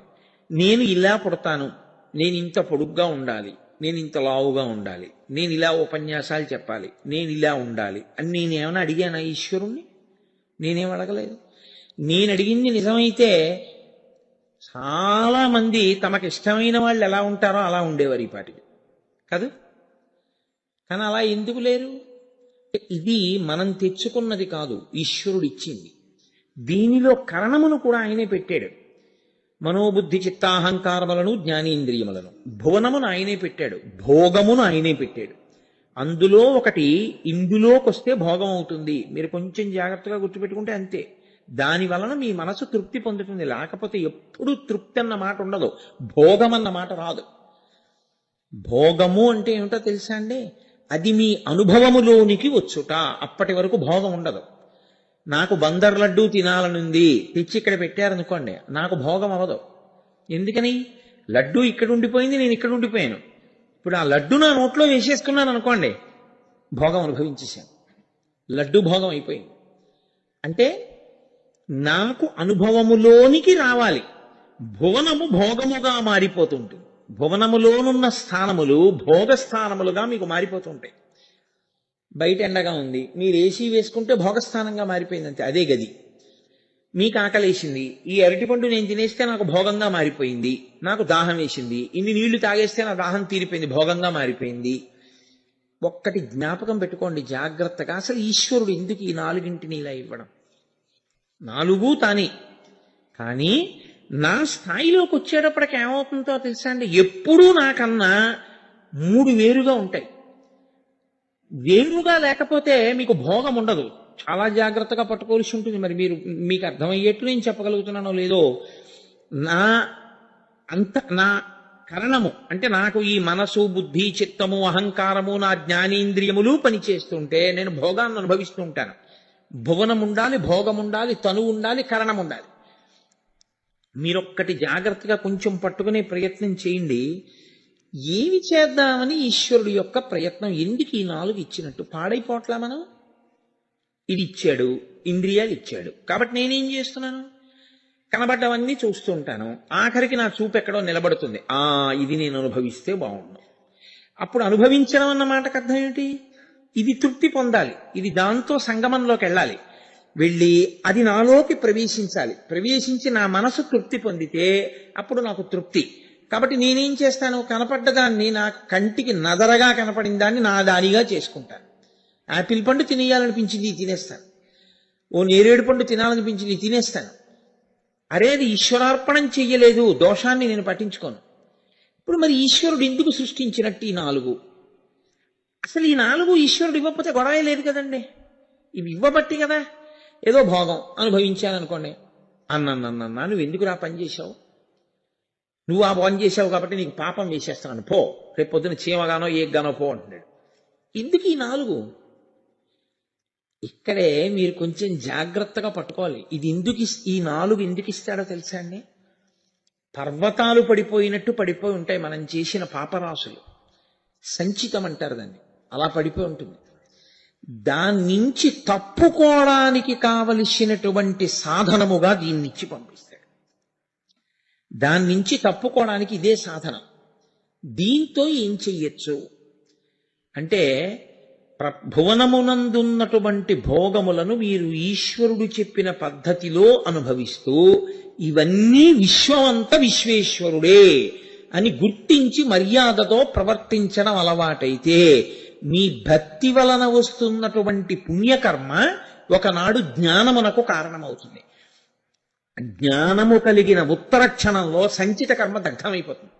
నేను ఇలా పుడతాను, నేను ఇంత పొడుగ్గా ఉండాలి, నేను ఇంత లావుగా ఉండాలి, నేను ఇలా ఉపన్యాసాలు చెప్పాలి, నేను ఇలా ఉండాలి అని నేనేమైనా అడిగానా ఈశ్వరుణ్ణి? నేనేం అడగలేదు. నేను అడిగింది నిజమైతే చాలా మంది తమకు ఇష్టమైన వాళ్ళు ఎలా ఉంటారో అలా ఉండేవారు ఈ పాటికి కాదు. కానీ అలా ఎందుకు లేరు? ఇది మనం తెచ్చుకున్నది కాదు, ఈశ్వరుడు ఇచ్చింది. దీనిలో కరణమును కూడా ఆయనే పెట్టాడు. మనోబుద్ధి చిత్తాహంకారములను, జ్ఞానేంద్రియములను, భువనమును ఆయనే పెట్టాడు, భోగమును ఆయనే పెట్టాడు. అందులో ఒకటి ఇందులోకి వస్తే భోగం అవుతుంది. మీరు కొంచెం జాగ్రత్తగా గుర్తుపెట్టుకుంటే అంతే. దాని వలన మీ మనసు తృప్తి పొందుతుంది. లేకపోతే ఎప్పుడూ తృప్తి అన్న మాట ఉండదు, భోగం అన్న మాట రాదు. భోగము అంటే ఏమిటో తెలుసా అండి? అది మీ అనుభవములోనికి వచ్చుట. అప్పటి వరకు భోగం ఉండదు. నాకు బందర్ లడ్డూ తినాలనుంది, తెచ్చి ఇక్కడ పెట్టారనుకోండి, నాకు భోగం అవ్వదు. ఎందుకని? లడ్డూ ఇక్కడ ఉండిపోయింది, నేను ఇక్కడ ఉండిపోయాను. ఇప్పుడు ఆ లడ్డు నా నోట్లో వేసేసుకున్నాను అనుకోండి, భోగం అనుభవించేశాను, లడ్డు భోగం అయిపోయింది. అంటే నాకు అనుభవములోనికి రావాలి. భువనము భోగముగా మారిపోతుంటుంది. భువనములోనున్న స్థానములు భోగస్థానములుగా మీకు మారిపోతుంటాయి. బయట ఎండగా ఉంది, మీరు ఏసీ వేసుకుంటే భోగస్థానంగా మారిపోయింది అంతే. అదే గది. మీకు ఆకలేసింది, ఈ అరటిపండు నేను తినేస్తే నాకు భోగంగా మారిపోయింది. నాకు దాహం వేసింది, ఇన్ని నీళ్లు తాగేస్తే నా దాహం తీరిపోయింది, భోగంగా మారిపోయింది. ఒక్కటి జ్ఞాపకం పెట్టుకోండి జాగ్రత్తగా, అసలు ఈశ్వరుడు ఎందుకు ఈ నాలుగింటిని ఇలా ఇవ్వడం? నాలుగు తానే. కానీ నా స్థాయిలోకి వచ్చేటప్పటికి ఏమవుతుందో తెలుసా అండి? ఎప్పుడూ నాకన్నా మూడు వేరుగా ఉంటాయి. వేరుగా లేకపోతే మీకు భోగం ఉండదు. చాలా జాగ్రత్తగా పట్టుకోవాల్సి ఉంటుంది. మరి మీకు అర్థమయ్యేట్టు నేను చెప్పగలుగుతున్నానో లేదో. నా కరణము అంటే నాకు ఈ మనసు, బుద్ధి, చిత్తము, అహంకారము, నా జ్ఞానేంద్రియములు పనిచేస్తుంటే నేను భోగాన్ని అనుభవిస్తూ ఉంటాను. భువనం ఉండాలి, భోగం ఉండాలి, తను ఉండాలి, కరణం ఉండాలి. మీరొక్కటి జాగ్రత్తగా కొంచెం పట్టుకునే ప్రయత్నం చేయండి. ఏమి చేద్దామని ఈశ్వరుడు యొక్క ప్రయత్నం. ఎందుకు ఈ నాలుగు ఇచ్చినట్టు? పాడైపోట్లా మనం? ఇది ఇచ్చాడు, ఇంద్రియాలు ఇచ్చాడు, కాబట్టి నేనేం చేస్తున్నాను? కనబడ్డవన్నీ చూస్తూ ఉంటాను. ఆఖరికి నా చూపు ఎక్కడో నిలబడుతుంది, ఇది నేను అనుభవిస్తే బాగుండు. అప్పుడు అనుభవించడం అన్న మాటకు అర్థం ఏమిటి? ఇది తృప్తి పొందాలి, ఇది దాంతో సంగమంలోకి వెళ్ళాలి, వెళ్ళి అది నాలోకి ప్రవేశించాలి. ప్రవేశించి నా మనసు తృప్తి పొందితే అప్పుడు నాకు తృప్తి. కాబట్టి నేనేం చేస్తాను? కనపడ్డదాన్ని, నా కంటికి నదరగా కనపడిన దాన్ని నా దానిగా చేసుకుంటాను. యాపిల్ పండు తినేయాలనిపించింది, తినేస్తాను. ఓ నేరేడు పండు తినాలనిపించింది, తినేస్తాను. అరే, అది ఈశ్వరార్పణం చెయ్యలేదు, దోషాన్ని నేను పట్టించుకోను. ఇప్పుడు మరి ఈశ్వరుడు ఎందుకు సృష్టించినట్టు ఈ నాలుగు? అసలు ఈ నాలుగు ఈశ్వరుడు ఇవ్వకపోతే గొడవే లేదు కదండి. ఇవి ఇవ్వబట్టి కదా. ఏదో భోగం అనుభవించాననుకోండి, అన్నా నువ్వు ఎందుకు రా పని చేశావు? నువ్వు ఆ పని చేశావు కాబట్టి నీకు పాపం వేసేస్తున్నాను, పో, రేపు పొద్దున చీమగానో ఏగ్గానో పో అంటున్నాడు. ఎందుకు ఈ నాలుగు? ఇక్కడే మీరు కొంచెం జాగ్రత్తగా పట్టుకోవాలి. ఈ నాలుగు ఎందుకు ఇస్తాడో తెలుసా అండి? పర్వతాలు పడిపోయినట్టు పడిపోయి ఉంటాయి మనం చేసిన పాపరాశులు. సంచితం అంటారు దాన్ని. అలా పడిపోయి ఉంటుంది. దాని నుంచి తప్పుకోవడానికి కావలసినటువంటి సాధనముగా దీన్నిచ్చి పంపిస్తాడు. దాని నుంచి తప్పుకోవడానికి ఇదే సాధనం. దీంతో ఏం చెయ్యొచ్చు అంటే, భువనమునందున్నటువంటి భోగములను మీరు ఈశ్వరుడు చెప్పిన పద్ధతిలో అనుభవిస్తూ, ఇవన్నీ విశ్వమంత విశ్వేశ్వరుడే అని గుర్తించి మర్యాదతో ప్రవర్తించడం అలవాటైతే, మీ భక్తి వలన వస్తున్నటువంటి పుణ్యకర్మ ఒకనాడు జ్ఞానమునకు కారణమవుతుంది. జ్ఞానము కలిగిన ఉత్తర క్షణంలో సంచిత కర్మ దగ్ధమైపోతుంది.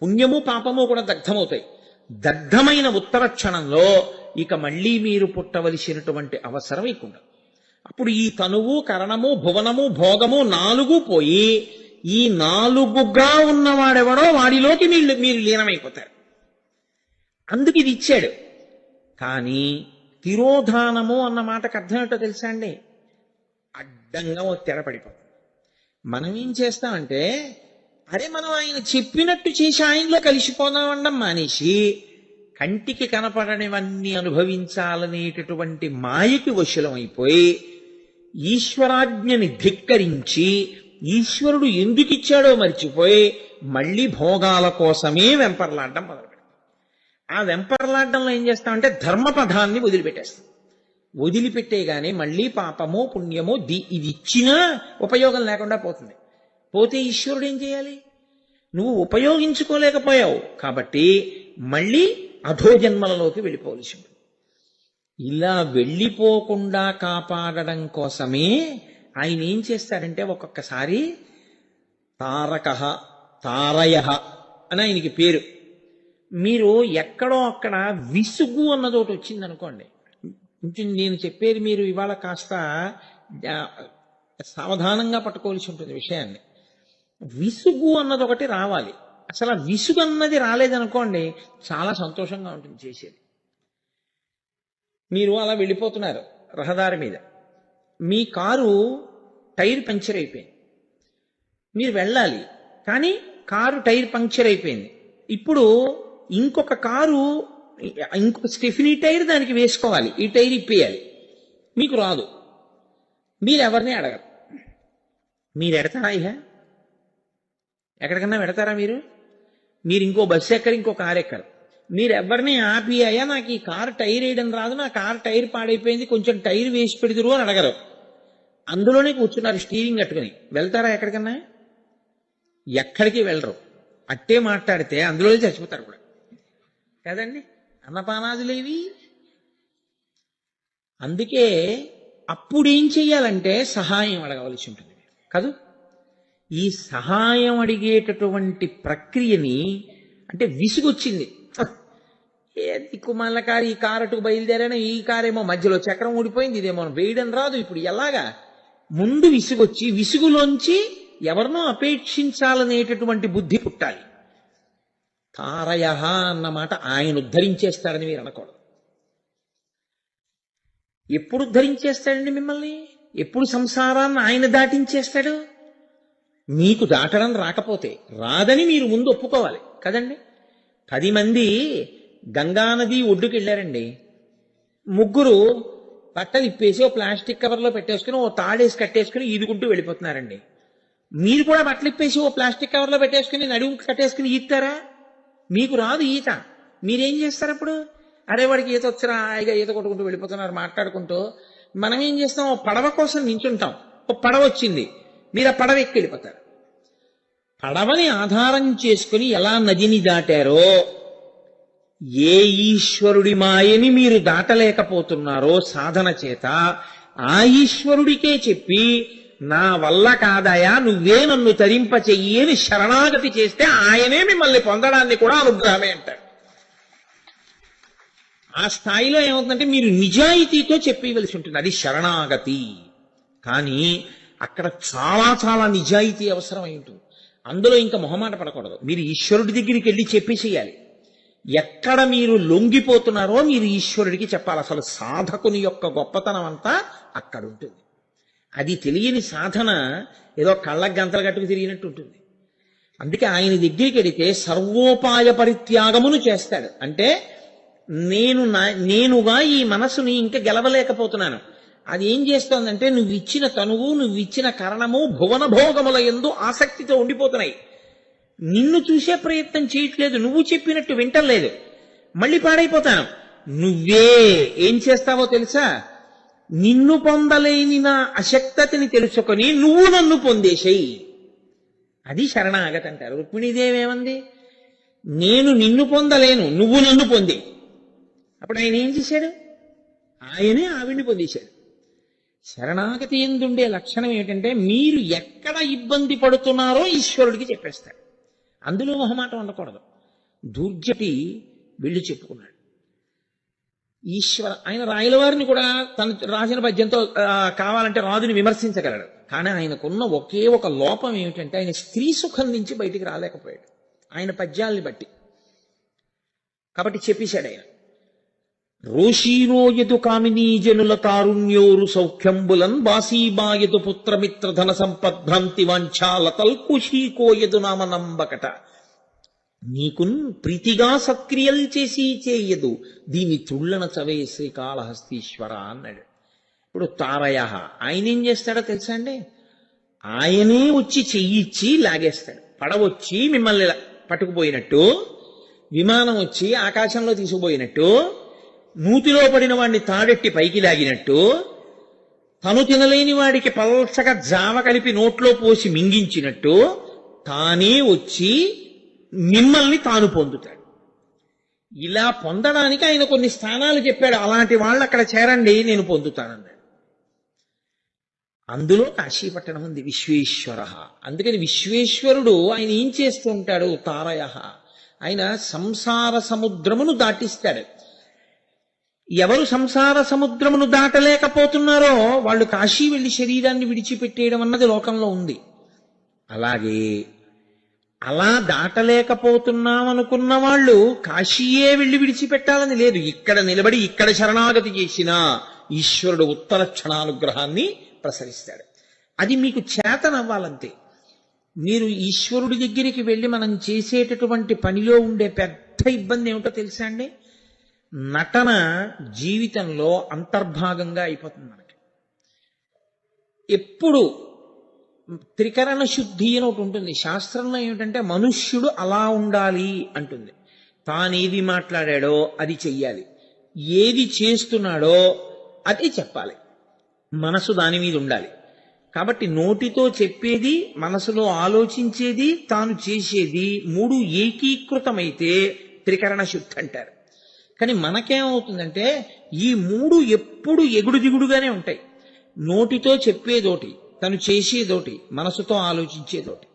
పుణ్యము పాపము కూడా దగ్ధమవుతాయి. దగ్ధమైన ఉత్తర క్షణంలో ఇక మళ్ళీ మీరు పుట్టవలసినటువంటి అవసరం ఇకుండా. అప్పుడు ఈ తనువు, కరణము, భువనము, భోగము నాలుగు పోయి, ఈ నాలుగుగా ఉన్నవాడెవడో వాడిలోకి మీరు లీనమైపోతారు. అందుకు ఇది ఇచ్చాడు. కానీ తిరోధానము అన్న మాటకు అర్థం ఏంటో తెలుసా అండి? అడ్డంగా ఓ తెర పడిపోతుంది. మనం ఏం చేస్తామంటే, మనం ఆయన చెప్పినట్టు చేసి ఆయనలో కలిసిపోదామండం మానేసి, కంటికి కనపడనివన్నీ అనుభవించాలనేటటువంటి మాయకి వశులం అయిపోయి, ఈశ్వరాజ్ఞని ధిక్కరించి, ఈశ్వరుడు ఎందుకు ఇచ్చాడో మర్చిపోయి, మళ్ళీ భోగాల కోసమే వెంపర్లాడడం మొదలుపెడతాం. ఆ వెంపర్లాడడంలో ఏం చేస్తామంటే ధర్మపదాన్ని వదిలిపెట్టేస్తాం. వదిలిపెట్టేగానే మళ్ళీ పాపము, పుణ్యము ఇది ఇచ్చినా ఉపయోగం లేకుండా పోతుంది. పోతే ఈశ్వరుడు ఏం చేయాలి? నువ్వు ఉపయోగించుకోలేకపోయావు కాబట్టి మళ్ళీ అధోజన్మలలోకి వెళ్ళిపోవలసి ఉంటుంది. ఇలా వెళ్ళిపోకుండా కాపాడడం కోసమే ఆయన ఏం చేస్తాడంటే, ఒక్కొక్కసారి తారక, తారయ అని ఆయనకి పేరు. మీరు ఎక్కడో అక్కడ విసుగు అన్నది ఒకటి వచ్చింది అనుకోండి. కొంచెం నేను చెప్పేది మీరు ఇవాళ కాస్త ఆ, సావధానంగా పట్టుకోవాల్సి ఉంటుంది విషయాన్ని. విసుగు అన్నది ఒకటి రావాలి. అసలు ఆ విసుగు అన్నది రాలేదనుకోండి, చాలా సంతోషంగా ఉంటుంది చేసేది. మీరు అలా వెళ్ళిపోతున్నారు రహదారి మీద, మీ కారు టైర్ పంక్చర్ అయిపోయింది, మీరు వెళ్ళాలి, కానీ కారు టైర్ పంక్చర్ అయిపోయింది. ఇప్పుడు ఇంకొక కారు, ఇంకొక స్టెఫినీ టైర్ దానికి వేసుకోవాలి, ఈ టైర్ ఇప్పేయాలి. మీకు రాదు, మీరు ఎవరిని అడగరు. మీరు ఎడతారా? ఇహ ఎక్కడికన్నా పెడతారా? మీరు ఇంకో బస్సు ఎక్కరు, ఇంకో కారు ఎక్కరు. మీరు ఎవరిని ఆపి, అయ్యా నాకు ఈ కారు టైర్ వేయడం రాదు, నా కారు టైర్ పాడైపోయింది, కొంచెం టైర్ వేసి పెడుతురు అని అడగరు. అందులోనే కూర్చున్నారు స్టీరింగ్ కట్టుకుని. వెళ్తారా ఎక్కడికన్నా? ఎక్కడికి వెళ్ళరు. అట్టే మాట్లాడితే అందులోనే చచ్చిపోతారు కూడా కదండి, అన్నపానాదులేవి. అందుకే అప్పుడేం చెయ్యాలంటే సహాయం అడగవలసి ఉంటుంది కాదు. ఈ సహాయం అడిగేటటువంటి ప్రక్రియని, అంటే విసుగొచ్చింది, ఏ దిక్కుమాల కారు, ఈ కారుకు బయలుదేరాను, ఈ కారేమో మధ్యలో చక్రం ఊడిపోయింది, ఇదేమో వేయడం రాదు, ఇప్పుడు ఎలాగా? ముందు విసుగొచ్చి, విసుగులోంచి ఎవరినో అపేక్షించాలనేటటువంటి బుద్ధి పుట్టాలి. తారయ అన్నమాట ఆయన ఉద్ధరించేస్తాడని మీరు అనకూడదు. ఎప్పుడు ఉద్ధరించేస్తాడండి మిమ్మల్ని? ఎప్పుడు సంసారాన్ని ఆయన దాటించేస్తాడు? మీకు దాటడం రాకపోతే, రాదని మీరు ముందు ఒప్పుకోవాలి కదండి. 10 మంది గంగానది ఒడ్డుకి వెళ్ళారండి. ముగ్గురు బట్టలు ఇప్పేసి ఓ ప్లాస్టిక్ కవర్లో పెట్టేసుకుని, ఓ తాడేసి కట్టేసుకుని ఈదుకుంటూ వెళ్ళిపోతున్నారండి. మీరు కూడా బట్టలు ఇప్పేసి ఓ ప్లాస్టిక్ కవర్లో పెట్టేసుకుని నడుము కట్టేసుకుని ఈదుతారా? మీకు రాదు ఈత. మీరేం చేస్తారు అప్పుడు? అరే వాడికి ఈత వచ్చినా హాయిగా ఈత కొట్టుకుంటూ వెళ్ళిపోతున్నారు మాట్లాడుకుంటూ. మనం ఏం చేస్తాం? ఓ పడవ కోసం నించుంటాం. ఓ పడవ వచ్చింది, మీరు ఆ పడవ ఎక్కి వెళ్ళిపోతారు. పడవని ఆధారం చేసుకుని ఎలా నదిని దాటారో, ఏ ఈశ్వరుడి మాయని మీరు దాటలేకపోతున్నారో సాధన చేత, ఆ ఈశ్వరుడికే చెప్పి, నా వల్ల కాదయా, నువ్వే నన్ను తరింప చెయ్యి అని శరణాగతి చేస్తే ఆయనే మిమ్మల్ని పొందడాన్ని కూడా అనుగ్రహమే అంటారు. ఆ స్థాయిలో ఏమవుతుందంటే మీరు నిజాయితీతో చెప్పవలసి ఉంటుంది, అది శరణాగతి. కానీ అక్కడ చాలా చాలా నిజాయితీ అవసరమై ఉంటుంది. అందులో ఇంకా మొహమాట పడకూడదు. మీరు ఈశ్వరుడి దగ్గరికి వెళ్ళి చెప్పేసేయాలి. ఎక్కడ మీరు లొంగిపోతున్నారో మీరు ఈశ్వరుడికి చెప్పాలి. అసలు సాధకుని యొక్క గొప్పతనం అంతా అక్కడ ఉంటుంది. అది తెలియని సాధన ఏదో కళ్ళకు గంతలు కట్టుకు తిరిగినట్టు ఉంటుంది. అందుకే ఆయన దగ్గరికి వెడితే సర్వోపాయ పరిత్యాగమును చేస్తాడు. అంటే నేనుగా ఈ మనసుని ఇంకా గెలవలేకపోతున్నాను. అది ఏం చేస్తోందంటే, నువ్వు ఇచ్చిన తనువు, నువ్వు ఇచ్చిన కరణము భువన భోగముల యందు ఆసక్తితో ఉండిపోతున్నాయి. నిన్ను చూసే ప్రయత్నం చేయట్లేదు, నువ్వు చెప్పినట్టు వింటలేదు. మళ్ళీ పాడైపోతాను. నువ్వే ఏం చేస్తావో తెలుసా? నిన్ను పొందలేని నా అశక్తతని తెలుసుకొని నువ్వు నన్ను పొందేసేయి. అది శరణాగతి అంటారు. రుక్మిణీదేవి ఏమంది? నేను నిన్ను పొందలేను, నువ్వు నన్ను పొంది. అప్పుడు ఆయన ఏం చేశాడు? ఆయనే ఆవిడ్ని పొందేశాడు. శరణాగతి ఎందుండే లక్షణం ఏమిటంటే, మీరు ఎక్కడ ఇబ్బంది పడుతున్నారో ఈశ్వరుడికి చెప్పేస్తాడు. అందులో మొహమాటం ఉండకూడదు. దూర్జటి వెళ్ళి చెప్పుకున్నాడు. ఆయన రాయల వారిని కూడా తను రాసిన పద్యంతో కావాలంటే రాజుని విమర్శించగలడు. కానీ ఆయనకున్న ఒకే ఒక లోపం ఏమిటంటే, ఆయన స్త్రీ సుఖం నుంచి బయటికి రాలేకపోయాడు ఆయన పద్యాల్ని బట్టి. కాబట్టి చెప్పేశాడు ఆయన, రోషీరోయదు కామినీ జనుల తారుణ్యోరు సౌఖ్యంబులన్ బాసీబాయదు పుత్రమిత్ర ధన సంపద్భ్రాంతి వాంఛాలతల్ కుషీకోయదు నామ నంబకట, నీకున్ ప్రీతిగా సత్క్రియలు చేసి చేయదు దీని తుళ్ళన చవే శ్రీకాళహస్తీశ్వర అన్నాడు. ఇప్పుడు తారయ ఆయన ఏం చేస్తాడో తెలుసా అండి? ఆయనే వచ్చి చెయ్యిచ్చి లాగేస్తాడు. పడవచ్చి మిమ్మల్ని పట్టుకుపోయినట్టు, విమానం వచ్చి ఆకాశంలో తీసుకుపోయినట్టు, నూతిలో పడిన వాడిని తాడెట్టి పైకి లాగినట్టు, తను తినలేని వాడికి పల్చగా జావ కలిపి నోట్లో పోసి మింగించినట్టు, తానే వచ్చి మిమ్మల్ని తాను పొందుతాడు. ఇలా పొందడానికి ఆయన కొన్ని స్థానాలు చెప్పాడు. అలాంటి వాళ్ళు అక్కడ చేరండి, నేను పొందుతానన్నాడు. అందులో కాశీపట్టణం ఉంది, విశ్వేశ్వర. అందుకని విశ్వేశ్వరుడు ఆయన ఏం చేస్తూ ఉంటాడు? తారయ, ఆయన సంసార సముద్రమును దాటిస్తాడు. ఎవరు సంసార సముద్రమును దాటలేకపోతున్నారో వాళ్ళు కాశీ వెళ్లి శరీరాన్ని విడిచిపెట్టేయడం అన్నది లోకంలో ఉంది. అలాగే అలా దాటలేకపోతున్నాం అనుకున్న వాళ్ళు కాశీయే వెళ్లి విడిచిపెట్టాలని లేదు. ఇక్కడ నిలబడి ఇక్కడ శరణాగతి చేసిన ఈశ్వరుడు ఉత్తర క్షణానుగ్రహాన్ని ప్రసరిస్తాడు. అది మీకు చేతనవ్వాలంతే. మీరు ఈశ్వరుడి దగ్గరికి వెళ్ళి మనం చేసేటటువంటి పనిలో ఉండే పెద్ద ఇబ్బంది ఏమిటో తెలుసా అండి? నటన జీవితంలో అంతర్భాగంగా అయిపోతుంది మనకి. ఎప్పుడు త్రికరణ శుద్ధి అని ఒకటి ఉంటుంది శాస్త్రంలో. ఏమిటంటే మనుష్యుడు అలా ఉండాలి అంటుంది. తానేది మాట్లాడాడో అది చెయ్యాలి, ఏది చేస్తున్నాడో అది చెప్పాలి, మనసు దాని మీద ఉండాలి. కాబట్టి నోటితో చెప్పేది, మనసులో ఆలోచించేది, తాను చేసేది మూడు ఏకీకృతమైతే త్రికరణ శుద్ధి అంటారు. కానీ మనకేమవుతుందంటే ఈ మూడు ఎప్పుడు ఎగుడు దిగుడుగానే ఉంటాయి. నోటితో చెప్పేదోటి, తను చేసేదోటి, మనసుతో ఆలోచించేదోటి.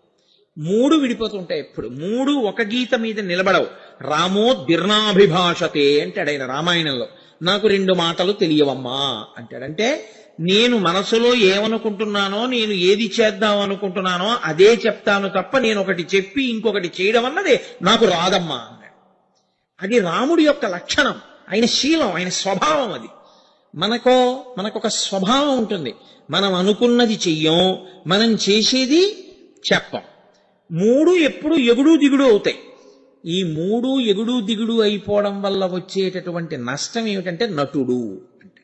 మూడు విడిపోతుంటాయి. ఎప్పుడు మూడు ఒక గీత మీద నిలబడవు. రామో దీర్ణాభిభాషతే అంటాడు ఆయన రామాయణంలో. నాకు రెండు మాటలు తెలియవమ్మా అంటాడంటే నేను మనసులో ఏమనుకుంటున్నానో, నేను ఏది చేద్దాం అనుకుంటున్నానో అదే చెప్తాను తప్ప నేను ఒకటి చెప్పి ఇంకొకటి చేయడం అన్నది నాకు రాదమ్మా అన్నాడు. అది రాముడి యొక్క లక్షణం, ఆయన శీలం, ఆయన స్వభావం. అది మనకొక స్వభావం ఉంటుంది. మనం అనుకున్నది చెయ్యం, మనం చేసేది చెప్పం. మూడు ఎప్పుడు ఎగుడు దిగుడు అవుతాయి. ఈ మూడు ఎగుడు దిగుడు అయిపోవడం వల్ల వచ్చేటటువంటి నష్టం ఏమిటంటే నటుడు అంటే.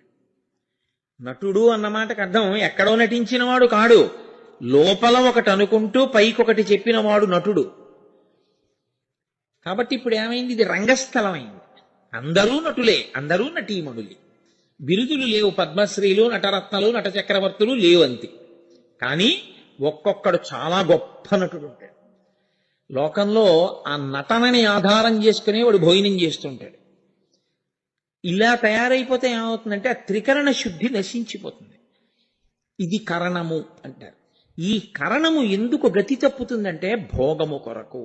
నటుడు అన్నమాటకు అర్థం ఎక్కడో నటించిన వాడు కాడు, లోపల ఒకటి అనుకుంటూ పైకొకటి చెప్పిన వాడు నటుడు. కాబట్టి ఇప్పుడు ఏమైంది? ఇది రంగస్థలం అయింది. అందరూ నటులే, అందరూ నటీమణులే. బిరుదులు లేవు, పద్మశ్రీలు, నటరత్నలు, నట చక్రవర్తులు లేవు అంతే. కానీ ఒక్కొక్కడు చాలా గొప్ప నటుడు ఉంటాడు. లోకంలో ఆ నటనని ఆధారం చేసుకుని వాడు భోజనం చేస్తుంటాడు. ఇలా తయారైపోతే ఏమవుతుందంటే ఆ త్రికరణ శుద్ధి నశించిపోతుంది. ఇది కరణము అంటారు. ఈ కరణము ఎందుకు గతి తప్పుతుందంటే భోగము కొరకు.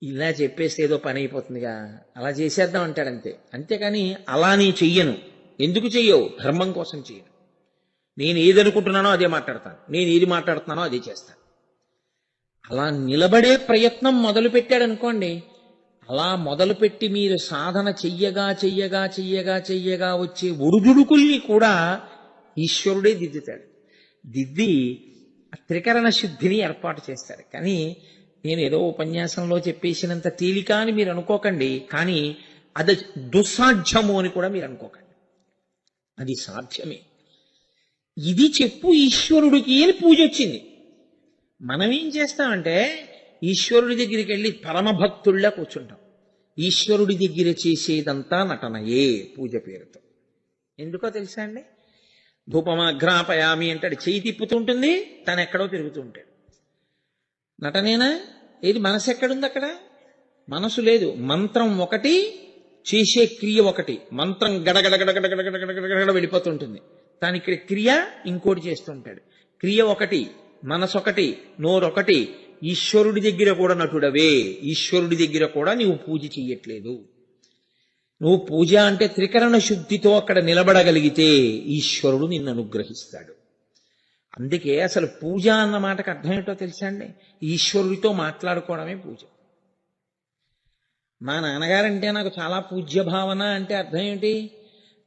ఇలా చెప్పేస్తే ఏదో పని అయిపోతుందిగా, అలా చేసేద్దాం అంటాడంతే. అంతేకాని అలా నీ చెయ్యను. ఎందుకు చెయ్యవు? ధర్మం కోసం చెయ్యను. నేను ఏదనుకుంటున్నానో అదే మాట్లాడతాను, నేను ఏది మాట్లాడుతున్నానో అదే చేస్తాను. అలా నిలబడే ప్రయత్నం మొదలు పెట్టాడనుకోండి, అలా మొదలుపెట్టి మీరు సాధన చెయ్యగా చెయ్యగా చెయ్యగా చెయ్యగా వచ్చే ఒడుదుడుకుల్ని కూడా ఈశ్వరుడే దిద్దుతాడు. దిద్ది త్రికరణ శుద్ధిని ఏర్పాటు చేస్తాడు. కానీ నేను ఏదో ఉపన్యాసంలో చెప్పేసినంత తేలిక అని మీరు అనుకోకండి. కానీ అది దుస్సాధ్యము అని కూడా మీరు అనుకోకండి. అది సాధ్యమే. ఇది చెప్పు ఈశ్వరుడికి అని పూజ వచ్చింది. మనం ఏం చేస్తామంటే ఈశ్వరుడి దగ్గరికి వెళ్ళి పరమభక్తుల్లా కూర్చుంటాం. ఈశ్వరుడి దగ్గర చేసేదంతా నటనయే పూజ పేరుతో. ఎందుకో తెలుసా అండి? ధూపమాఘ్రాపయామి అంటాడు, చేయి తిప్పుతుంటుంది, తను ఎక్కడో తిరుగుతూ ఉంటాడు. నటనేనా? ఏది? మనసు ఎక్కడుంది అక్కడ? మనసు లేదు. మంత్రం ఒకటి, చేసే క్రియ ఒకటి. మంత్రం గడగడగడగడగడగడగడ వెళ్ళిపోతుంటుంది, తాను ఇక్కడ క్రియ ఇంకోటి చేస్తుంటాడు. క్రియ ఒకటి, మనసు ఒకటి, నోరొకటి. ఈశ్వరుడి దగ్గర కూడా నటుడవే. ఈశ్వరుడి దగ్గర కూడా నీవు పూజ చెయ్యట్లేదు. నువ్వు పూజ అంటే త్రికరణ శుద్ధితో అక్కడ నిలబడగలిగితే ఈశ్వరుడు నిన్ను అనుగ్రహిస్తాడు. అందుకే అసలు పూజ అన్న మాటకు అర్థం ఏంటో తెలుసా అండి? ఈశ్వరుడితో మాట్లాడుకోవడమే పూజ. మా నాన్నగారంటే నాకు చాలా పూజ్య భావన అంటే అర్థం ఏంటి?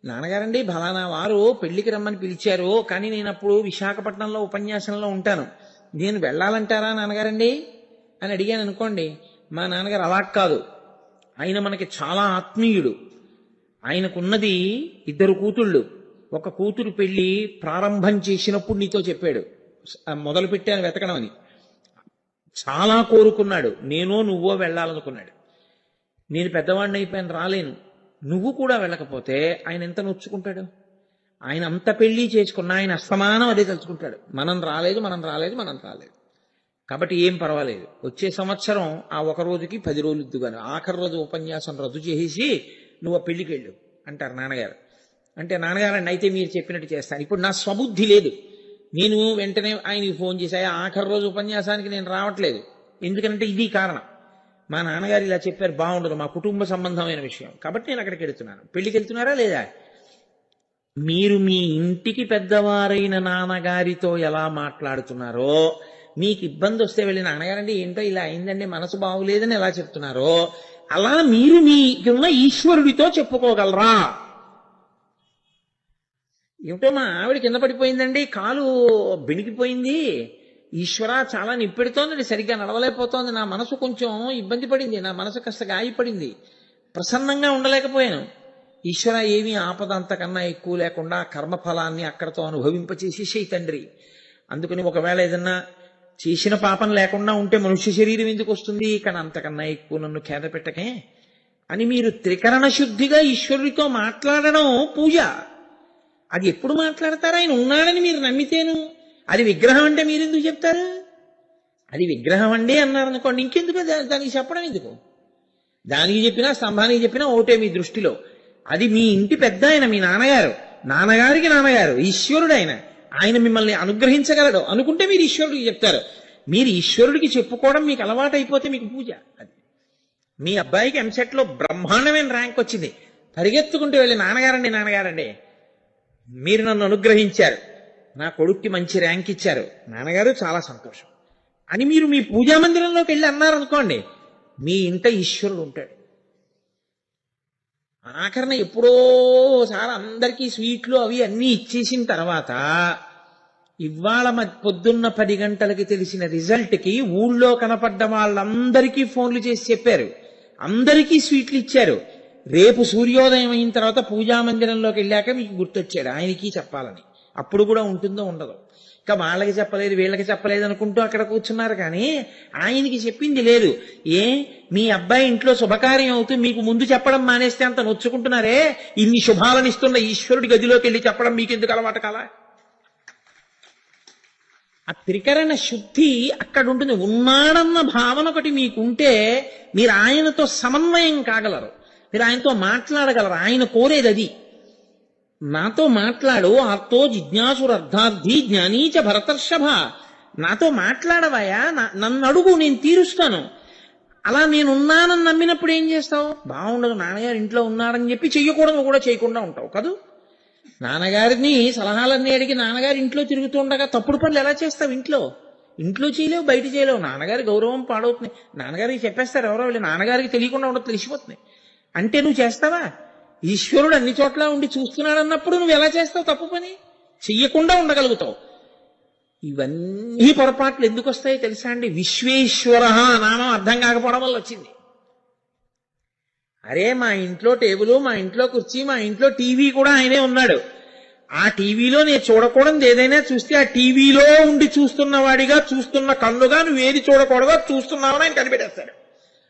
నాన్నగారండి ఫలానా వారు పెళ్లికి రమ్మని పిలిచారు, కానీ నేను అప్పుడు విశాఖపట్నంలో ఉపన్యాసంలో ఉంటాను, నేను వెళ్ళాలంటారా నాన్నగారండి అని అడిగాను అనుకోండి. మా నాన్నగారు అలా కాదు, ఆయన మనకి చాలా ఆత్మీయుడు, ఆయనకున్నది 2 కూతుళ్ళు. ఒక కూతురు పెళ్లి ప్రారంభం చేసినప్పుడు నీతో చెప్పాడు, మొదలు పెట్టాను వెతకడం అని. చాలా కోరుకున్నాడు, నేనో నువ్వో వెళ్ళాలనుకున్నాడు. నేను పెద్దవాడిని అయిపోయాను, రాలేను. నువ్వు కూడా వెళ్ళకపోతే ఆయన ఎంత నొచ్చుకుంటాడు? ఆయన అంత పెళ్లి చేసుకున్నా ఆయన అస్తమానం అదే తలుచుకుంటాడు, మనం రాలేదు మనం రాలేదు మనం రాలేదు. కాబట్టి ఏం పర్వాలేదు, వచ్చే సంవత్సరం ఆ ఒక రోజుకి 10 రోజులు ఇద్దుగాను, ఆఖరి రోజు ఉపన్యాసం రద్దు చేసి నువ్వు ఆ పెళ్లికి వెళ్ళు అంటారు నాన్నగారు. అంటే నాన్నగారండి అయితే మీరు చెప్పినట్టు చేస్తాను. ఇప్పుడు నా స్వబుద్ధి లేదు, నేను వెంటనే ఆయనకి ఫోన్ చేసి ఆఖరి రోజు ఉపన్యాసానికి నేను రావట్లేదు. ఎందుకంటే ఇది కారణం, మా నాన్నగారు ఇలా చెప్పారు, బాగుండదు, మా కుటుంబ సంబంధమైన విషయం కాబట్టి నేను అక్కడికి వెళుతున్నాను. పెళ్లికి వెళ్తున్నారా లేదా? మీరు మీ ఇంటికి పెద్దవారైన నాన్నగారితో ఎలా మాట్లాడుతున్నారో, మీకు ఇబ్బంది వస్తే వెళ్ళి నాన్నగారండి ఏంటో ఇలా అయిందండి, మనసు బాగులేదని ఎలా చెప్తున్నారో, అలా మీరు మీకున్న ఈశ్వరుడితో చెప్పుకోగలరా? ఏమిటో మా ఆవిడ కింద పడిపోయిందండి, కాలు బెణికిపోయింది, ఈశ్వర చాలా నిప్పెడుతోంది, సరిగ్గా నడవలేకపోతోంది, నా మనసు కొంచెం ఇబ్బంది పడింది, నా మనసు కాస్త గాయపడింది, ప్రసన్నంగా ఉండలేకపోయాను. ఈశ్వర ఏమీ ఆపద అంతకన్నా ఎక్కువ లేకుండా కర్మఫలాన్ని అక్కడతో అనుభవింపచేసేసేయి తండ్రి. అందుకని ఒకవేళ ఏదన్నా చేసిన పాపం లేకుండా ఉంటే మనుష్య శరీరం ఎందుకు వస్తుంది, ఇక్కడ అంతకన్నా ఎక్కువ నన్ను ఖేద పెట్టకే అని మీరు త్రికరణ శుద్ధిగా ఈశ్వరుడితో మాట్లాడడం పూజ. అది ఎప్పుడు మాట్లాడతారు? ఆయన ఉన్నాడని మీరు నమ్మితేను. అది విగ్రహం అంటే మీరు ఎందుకు చెప్తారు? అది విగ్రహం అండి అన్నారనుకోండి, ఇంకెందుకు దానికి చెప్పడం ఎందుకు? దానికి చెప్పినా స్తంభానికి చెప్పినా ఒకటే మీ దృష్టిలో. అది మీ ఇంటి పెద్ద ఆయన, మీ నాన్నగారు, నాన్నగారికి నాన్నగారు, ఈశ్వరుడు ఆయన, ఆయన మిమ్మల్ని అనుగ్రహించగలడు అనుకుంటే మీరు ఈశ్వరుడికి చెప్తారు. మీరు ఈశ్వరుడికి చెప్పుకోవడం మీకు అలవాటు అయిపోతే మీకు పూజ. అది మీ అబ్బాయికి ఎంసెట్లో బ్రహ్మాండమైన ర్యాంక్ వచ్చింది, పరిగెత్తుకుంటూ వెళ్ళి నాన్నగారండి నాన్నగారండి మీరు నన్ను అనుగ్రహించారు, నా కొడుక్కి మంచి ర్యాంక్ ఇచ్చారు, నాన్నగారు చాలా సంతోషం అని మీరు మీ పూజా మందిరంలోకి వెళ్ళి అన్నారనుకోండి, మీ ఇంట ఈశ్వరుడు ఉంటాడు. ఆఖరణ ఎప్పుడోసారి అందరికీ స్వీట్లు అవి అన్నీ ఇచ్చేసిన తర్వాత ఇవాళ పొద్దున్న 10 గంటలకి తెలిసిన రిజల్ట్కి ఊళ్ళో కనపడ్డ వాళ్ళందరికీ ఫోన్లు చేసి చెప్పారు, అందరికీ స్వీట్లు ఇచ్చారు. రేపు సూర్యోదయం అయిన తర్వాత పూజా మందిరంలోకి వెళ్ళాక మీకు గుర్తొచ్చాడు ఆయనకి చెప్పాలని. అప్పుడు కూడా ఉంటుందో ఉండదో, ఇంకా వాళ్ళకి చెప్పలేదు వీళ్ళకి చెప్పలేదు అనుకుంటూ అక్కడ కూర్చున్నారు, కానీ ఆయనకి చెప్పింది లేదు. మీ అబ్బాయి ఇంట్లో శుభకార్యం అవుతూ మీకు ముందు చెప్పడం మానేస్తే అంత నొచ్చుకుంటున్నారే, ఇన్ని శుభాలను ఇస్తున్న ఈశ్వరుడి గదిలోకి వెళ్ళి చెప్పడం మీకు ఎందుకు అలవాటు కాలా? ఆ త్రికరణ శుద్ధి అక్కడ ఉంటుంది. ఉన్నాడన్న భావన ఒకటి మీకుంటే మీరు ఆయనతో సమన్వయం కాగలరు, మీరు ఆయనతో మాట్లాడగలరు. ఆయన కోరేది అది. నాతో మాట్లాడు, ఆర్తో జిజ్ఞాసురర్థార్థి జ్ఞానీచ భరతర్షభ, నాతో మాట్లాడవయా, నన్ను అడుగు నేను తీరుస్తాను. అలా నేనున్నానని నమ్మినప్పుడు ఏం చేస్తావు? బాగుండదు, నాన్నగారు ఇంట్లో ఉన్నాడని చెప్పి చెయ్యకూడదు కూడా చేయకుండా ఉంటావు కదూ. నాన్నగారిని సలహాలన్నీ అడిగి నాన్నగారు ఇంట్లో తిరుగుతూ ఉండగా తప్పుడు పనులు ఎలా చేస్తావు? ఇంట్లో చేయలేవు, బయట చేయలేవు. నాన్నగారి గౌరవం పాడవుతుంది. నాన్నగారికి చెప్పేస్తారు ఎవరో వెళ్ళి, నాన్నగారికి తెలియకుండా ఉండదు, తెలిసిపోతుంది. అంటే నువ్వు చేస్తావా? ఈశ్వరుడు అన్ని చోట్ల ఉండి చూస్తున్నాడు అన్నప్పుడు నువ్వు ఎలా చేస్తావు తప్పు పని? చెయ్యకుండా ఉండగలుగుతావు. ఇవన్నీ పొరపాట్లు ఎందుకు వస్తాయో తెలుసా అండి? విశ్వేశ్వర నామం అర్థం కాకపోవడం వల్ల వచ్చింది. అరే మా ఇంట్లో టేబుల్, మా ఇంట్లో కుర్చీ, మా ఇంట్లో టీవీ కూడా ఆయనే ఉన్నాడు. ఆ టీవీలో నేను చూడకూడదు ఏదైనా చూస్తే ఆ టీవీలో ఉండి చూస్తున్నవాడిగా, చూస్తున్న కన్నుగా నువ్వు ఏది చూడకూడదో చూస్తున్నావని ఆయన కనిపెట్టేస్తాడు.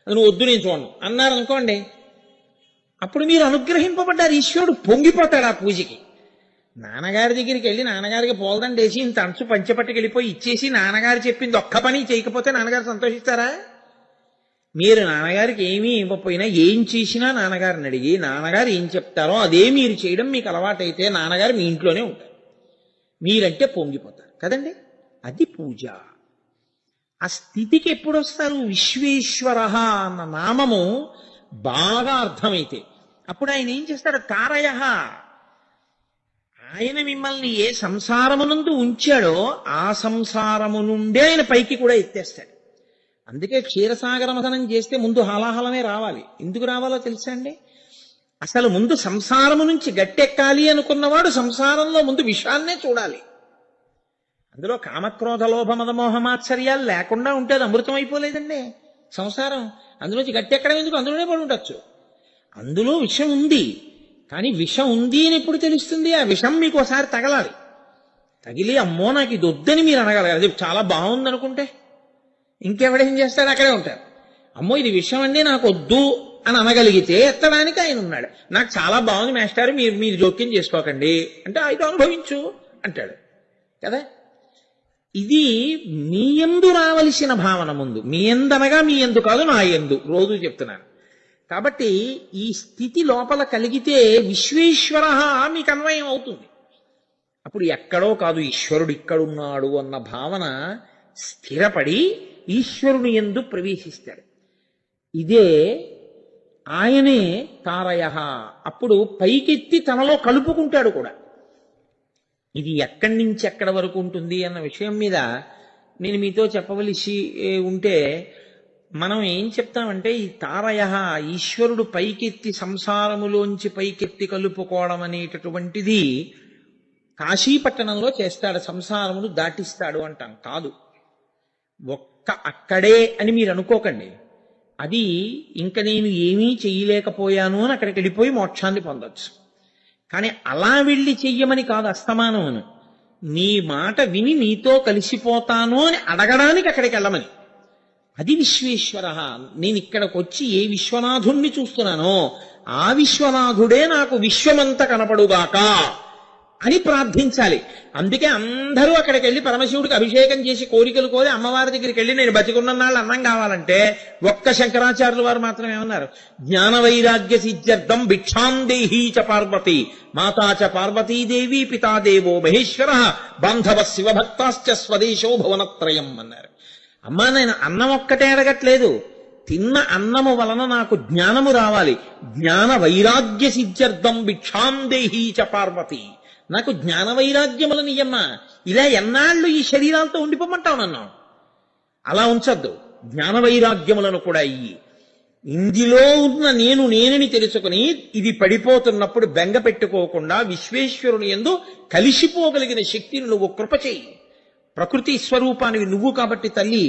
అది నువ్వు వద్దు నేను చూడను అన్నారు అనుకోండి, అప్పుడు మీరు అనుగ్రహింపబడ్డారు. ఈశ్వరుడు పొంగిపోతాడు ఆ పూజకి. నాన్నగారి దగ్గరికి వెళ్ళి నాన్నగారికి పోల్దండేసి ఇంత అంచు పంచపట్టుకు వెళ్ళిపోయి ఇచ్చేసి నాన్నగారు చెప్పింది ఒక్క పని చేయకపోతే నాన్నగారు సంతోషిస్తారా? మీరు నాన్నగారికి ఏమీ ఇవ్వకపోయినా ఏం చేసినా నాన్నగారిని అడిగి నాన్నగారు ఏం చెప్తారో అదే మీరు చేయడం మీకు అలవాటైతే నాన్నగారు మీ ఇంట్లోనే ఉంటారు. మీరంటే పొంగిపోతారు కదండి. అది పూజ. ఆ స్థితికి ఎప్పుడు వస్తారు? విశ్వేశ్వర అన్న నామము బాగా అర్థమైతే అప్పుడు ఆయన ఏం చేస్తాడు? తారయ, ఆయన మిమ్మల్ని ఏ సంసారమునందు ఉంచాడో ఆ సంసారము నుండే ఆయన పైకి కూడా ఎత్తేస్తాడు. అందుకే క్షీరసాగర మథనం చేస్తే ముందు హాలాహలమే రావాలి. ఎందుకు రావాలో తెలుసా అండి? అసలు ముందు సంసారము నుంచి గట్టెక్కాలి అనుకున్నవాడు సంసారంలో ముందు విషాన్నే చూడాలి. అందులో కామక్రోధ లోభ మదమోహమాత్సర్యాలు లేకుండా ఉంటే అది అమృతం అయిపోలేదండి సంసారం. అందులోంచి గట్టెక్కడం ఎందుకు? అందులోనే పడి ఉండొచ్చు. అందులో విషం ఉంది, కానీ విషం ఉంది అని ఎప్పుడు తెలుస్తుంది? ఆ విషం మీకు ఒకసారి తగలాలి. తగిలి అమ్మో నాకు ఇది వద్దని మీరు అనగలగాలి. అది చాలా బాగుంది అనుకుంటే ఇంకెవడేం చేస్తాడు? అక్కడే ఉంటారు. అమ్మో ఇది విషం అండి నాకు వద్దు అని అనగలిగితే ఎత్తడానికి ఆయన ఉన్నాడు. నాకు చాలా బాగుంది మేస్టారు, మీరు జోక్యం చేసుకోకండి అంటే అయితే అనుభవించు అంటాడు కదా. ఇది మీ యందు రావలసిన భావన. ముందు మీ యందనగా మీ యందు కాదు, నా యందు. రోజు చెప్తున్నాను కాబట్టి ఈ స్థితి లోపల కలిగితే విశ్వేశ్వర మీకు అన్వయం అవుతుంది. అప్పుడు ఎక్కడో కాదు ఈశ్వరుడు ఇక్కడున్నాడు అన్న భావన స్థిరపడి ఈశ్వరుని యందు ప్రవేశిస్తాడు. ఇదే ఆయనే తారయ. అప్పుడు పైకెత్తి తనలో కలుపుకుంటాడు కూడా. ఇది ఎక్కడి నుంచి ఎక్కడి వరకు ఉంటుంది అన్న విషయం మీద నేను మీతో చెప్పవలసి ఉంటే మనం ఏం చెప్తామంటే, ఈ తారయ, ఈశ్వరుడు పైకెత్తి సంసారములోంచి పైకెత్తి కలుపుకోవడం అనేటటువంటిది కాశీపట్టణంలో చేస్తాడు, సంసారమును దాటిస్తాడు అంటాం. కాదు, ఒక్క అక్కడే అని మీరు అనుకోకండి. అది ఇంక నేను ఏమీ చెయ్యలేకపోయాను అని అక్కడికి వెళ్ళిపోయి మోక్షాన్ని పొందొచ్చు. కానీ అలా వెళ్ళి చెయ్యమని కాదు అస్తమానమును. నీ మాట విని నీతో కలిసిపోతాను అని అడగడానికి అక్కడికి వెళ్ళమని. అది విశ్వేశ్వర. నేను ఇక్కడికి వచ్చి ఏ విశ్వనాథుణ్ణి చూస్తున్నానో ఆ విశ్వనాథుడే నాకు విశ్వమంతా కనపడుగాక అని ప్రార్థించాలి. అందుకే అందరూ అక్కడికి వెళ్ళి పరమశివుడికి అభిషేకం చేసి కోరికలు కోరి అమ్మవారి దగ్గరికి వెళ్ళి నేను బతికున్ననాళ్ళు అన్నం కావాలంటే ఒక్క శంకరాచార్యుల వారు మాత్రమే ఏమన్నారు, జ్ఞాన వైరాగ్య సిద్ధ్యర్థం భిక్షాందేహీ చ పార్వతి మాతా చ పార్వతీదేవి పితాదేవో మహేశ్వర బాంధవ శివభక్తాశ్చ స్వదేశో భువనత్రయం అన్నారు. అమ్మా, నేను అన్నం ఒక్కటే అడగట్లేదు, తిన్న అన్నము వలన నాకు జ్ఞానము రావాలి. జ్ఞాన వైరాగ్య సిద్ధ్యర్థం భిక్షాందేహీ చ పార్వతి, నాకు జ్ఞాన వైరాగ్యములను ఇయ్యమ్మా. ఇలా ఎన్నాళ్ళు ఈ శరీరాలతో ఉండిపోమంటావు నన్ను? అలా ఉంచద్దు, జ్ఞాన వైరాగ్యములను కూడా ఇయ్యి. ఇందులో ఉన్న నేనని తెలుసుకుని ఇది పడిపోతున్నప్పుడు బెంగ పెట్టుకోకుండా విశ్వేశ్వరుని యందు కలిసిపోగలిగిన శక్తిని నువ్వు కృప చెయ్యి. ప్రకృతి స్వరూపానివి నువ్వు కాబట్టి తల్లి.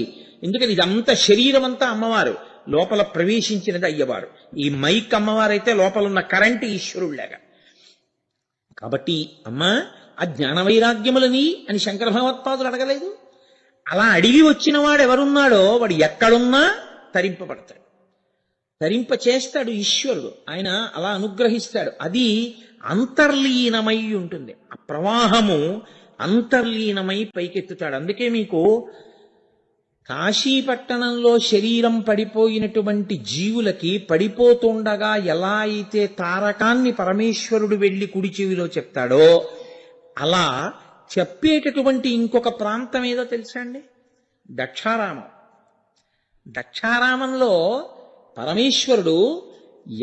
ఎందుకని ఇదంతా శరీరం అంతా అమ్మవారు, లోపల ప్రవేశించినది అయ్యవారు. ఈ మైక్ అమ్మవారైతే లోపల ఉన్న కరెంటు ఈశ్వరుళ్లాగా. కాబట్టి అమ్మా, ఆ జ్ఞాన వైరాగ్యములని అని శంకర భగవత్పాదులు అడగలేదు. అలా అడిగి వచ్చిన వాడు ఎవరున్నాడో వాడు ఎక్కడున్నా తరింపబడతాడు, తరింప చేస్తాడు ఈశ్వరుడు. ఆయన అలా అనుగ్రహిస్తాడు. అది అంతర్లీనమై ఉంటుంది. ఆ ప్రవాహము అంతర్లీనమై పైకెత్తుతాడు. అందుకే మీకు కాశీపట్టణంలో శరీరం పడిపోయినటువంటి జీవులకి పడిపోతుండగా ఎలా అయితే తారకాన్ని పరమేశ్వరుడు వెళ్లి కుడి చెవిలో చెప్తాడో అలా చెప్పేటటువంటి ఇంకొక ప్రాంతం ఏదో తెలుసా అండి? దక్షారామం. దక్షారామంలో పరమేశ్వరుడు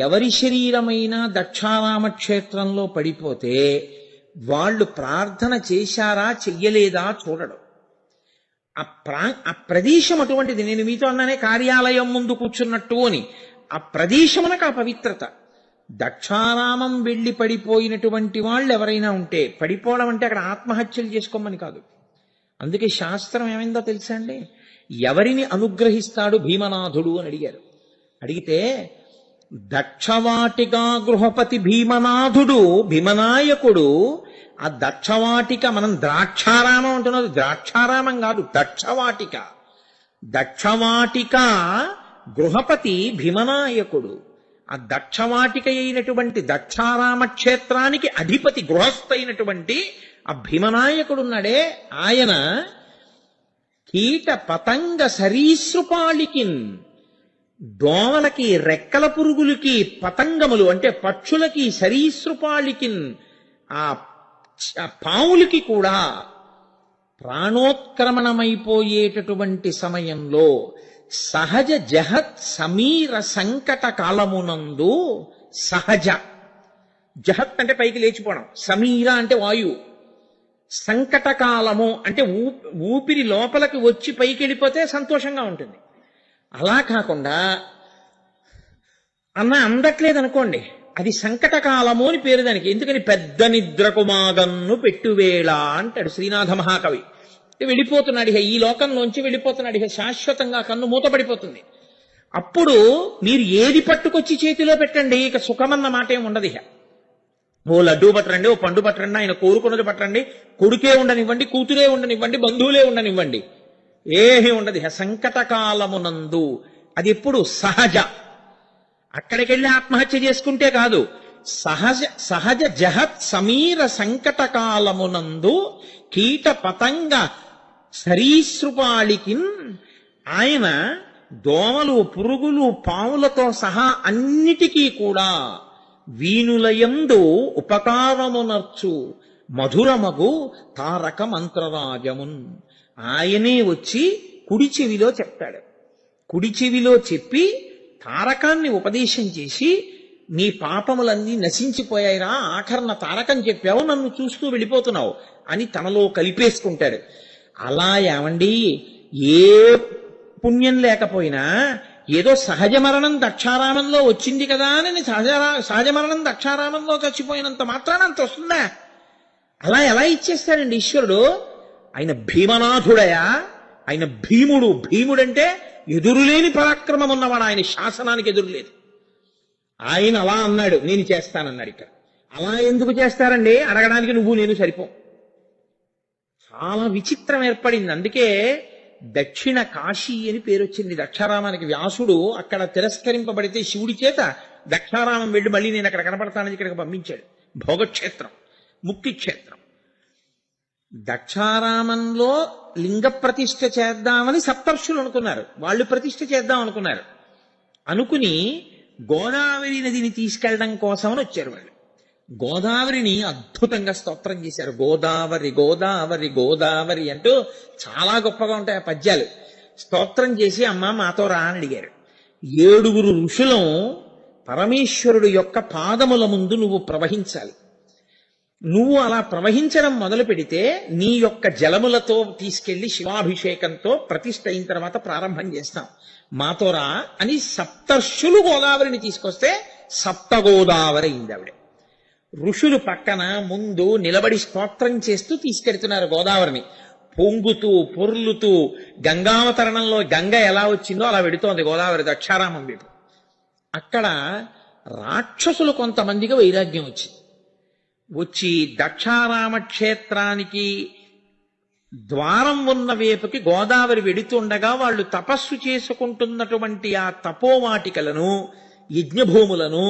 ఎవరి శరీరమైనా దక్షారామ క్షేత్రంలో పడిపోతే వాళ్ళు ప్రార్థన చేశారా చెయ్యలేదా చూడడు. ఆ ప్రదేశం అటువంటిది. నేను మీతో అన్నానే కార్యాలయం ముందు కూర్చున్నట్టు అని. ఆ ప్రదేశమునకు ఆ పవిత్రత. దక్షారామం వెళ్లి పడిపోయినటువంటి వాళ్ళు ఎవరైనా ఉంటే, పడిపోవడం అంటే అక్కడ ఆత్మహత్యలు చేసుకోమని కాదు. అందుకే శాస్త్రం ఏమైందో తెలుసా అండి? ఎవరిని అనుగ్రహిస్తాడు భీమనాథుడు అని అడిగారు. అడిగితే దక్షవాటిగా గృహపతి భీమనాథుడు భీమనాయకుడు. ఆ దక్షవాటిక, మనం ద్రాక్షారామం అంటున్నది ద్రాక్షారామం కాదు, దక్షవాటిక. దక్షవాటిక గృహపతి భీమనాయకుడు. ఆ దక్షవాటిక అయినటువంటి దక్షారామ క్షేత్రానికి అధిపతి గృహస్థైనటువంటి ఆ భీమనాయకుడున్నాడే, ఆయన కీట పతంగ సరీసృపాళికిన్, దోమలకి రెక్కల పురుగులకి పతంగములు అంటే పక్షులకి సరీసృపాళికిన్, ఆ పావులకి కూడా ప్రాణోత్క్రమణమైపోయేటటువంటి సమయంలో సహజ జహత్ సమీర సంకట కాలమునందు, సహజ జహత్ అంటే పైకి లేచిపోవడం, సమీర అంటే వాయువు, సంకట కాలము అంటే ఊపిరి లోపలికి వచ్చి పైకి వెళ్ళిపోతే సంతోషంగా ఉంటుంది. అలా కాకుండా అందట్లేదు అనుకోండి, అది సంకటకాలము అని పేరు దానికి. ఎందుకని పెద్ద నిద్రకు మాగన్ను పెట్టువేళ అంటాడు శ్రీనాథ మహాకవి. వెళ్ళిపోతున్నాడు ఇక, ఈ లోకంలోంచి వెళ్ళిపోతున్నాడు ఇక, శాశ్వతంగా కన్ను మూతపడిపోతుంది. అప్పుడు మీరు ఏది పట్టుకొచ్చి చేతిలో పెట్టండి, ఇక సుఖమన్న మాట ఏమి ఉండదు ఇక. ఓ లడ్డూ పట్టరండి, ఓ పండు పట్టరండి, ఆయన కోరుకున్నది పట్టరండి, కొడుకే ఉండనివ్వండి, కూతురే ఉండనివ్వండి, బంధువులే ఉండనివ్వండి, ఏమీ ఉండదు ఇక. సంకటకాలమునందు అది ఎప్పుడు సహజ. అక్కడికి వెళ్ళి ఆత్మహత్య చేసుకుంటే కాదు, సహజ జహత్ సమీర సంకట కాలమునందు కీట పతంగ సరీసృపాళికిన్, ఆయన దోమలు పురుగులు పాములతో సహా అన్నిటికీ కూడా వీణులయందు ఉపకారమునర్చు మధురమగు తారక మంత్రరాజమున్, ఆయనే వచ్చి కుడి చెవిలో చెప్తాడు. కుడి చెవిలో చెప్పి తారకాన్ని ఉపదేశం చేసి నీ పాపములన్నీ నశించిపోయాయిరా, ఆఖరణ తారకం చెప్పావు, నన్ను చూస్తూ వెళ్ళిపోతున్నావు అని తనలో కలిపేసుకుంటాడు. అలా ఏమండి, ఏ పుణ్యం లేకపోయినా ఏదో సహజ మరణం దక్షారామంలో వచ్చింది కదా అని సహజ మరణం దక్షారామంలో చచ్చిపోయినంత మాత్రాన అంత వస్తుందా? అలా ఎలా ఇచ్చేస్తాడండి ఈశ్వరుడు? ఆయన భీమనాథుడయా, ఆయన భీముడు. భీముడంటే ఎదురులేని పరాక్రమం ఉన్నవాడు, ఆయన శాసనానికి ఎదురులేదు. ఆయన అలా అన్నాడు, నేను చేస్తానన్నాడు. ఇక్కడ అలా ఎందుకు చేస్తారండి అడగడానికి నువ్వు నేను సరిపోం. చాలా విచిత్రం ఏర్పడింది. అందుకే దక్షిణ కాశీ అని పేరు వచ్చింది దక్షారామానికి. వ్యాసుడు అక్కడ తిరస్కరింపబడితే శివుడి చేత దక్షారామం వెళ్ళి మళ్ళీ నేను అక్కడ కనపడతానని ఇక్కడికి పంపించాడు. భోగక్షేత్రం, ముక్తి క్షేత్రం. దక్షారామంలో లింగ ప్రతిష్ఠ చేద్దామని సప్తర్షులు అనుకున్నారు, వాళ్ళు ప్రతిష్ఠ చేద్దాం అనుకున్నారు. అనుకుని గోదావరి నదిని తీసుకెళ్లడం కోసమని వచ్చారు వాళ్ళు. గోదావరిని అద్భుతంగా స్తోత్రం చేశారు. గోదావరి గోదావరి గోదావరి అంటూ చాలా గొప్పగా ఉంటాయి ఆ పద్యాలు. స్తోత్రం చేసి అమ్మ మాతో రా అని అడిగారు. 7 ఋషులం పరమేశ్వరుడు యొక్క పాదముల ముందు నువ్వు ప్రవహించాలి. నువ్వు అలా ప్రవహించడం మొదలు పెడితే నీ యొక్క జలములతో తీసుకెళ్లి శివాభిషేకంతో ప్రతిష్ఠ అయిన తర్వాత ప్రారంభం చేస్తాం, మాతోరా అని సప్తర్షులు గోదావరిని తీసుకొస్తే సప్త గోదావరి అయింది ఆవిడ. ఋషులు పక్కన ముందు నిలబడి స్తోత్రం చేస్తూ తీసుకెడుతున్నారు గోదావరిని. పొంగుతూ పొర్లుతూ గంగావతరణంలో గంగ ఎలా వచ్చిందో అలా వెడుతోంది గోదావరి దక్షారామం వైపు. అక్కడ రాక్షసులు కొంతమందికి వైరాగ్యం వచ్చి దక్షారామ క్షేత్రానికి ద్వారం ఉన్న వైపుకి గోదావరి వెడుతుండగా వాళ్ళు తపస్సు చేసుకుంటున్నటువంటి ఆ తపోవాటికలను, యజ్ఞభూములను,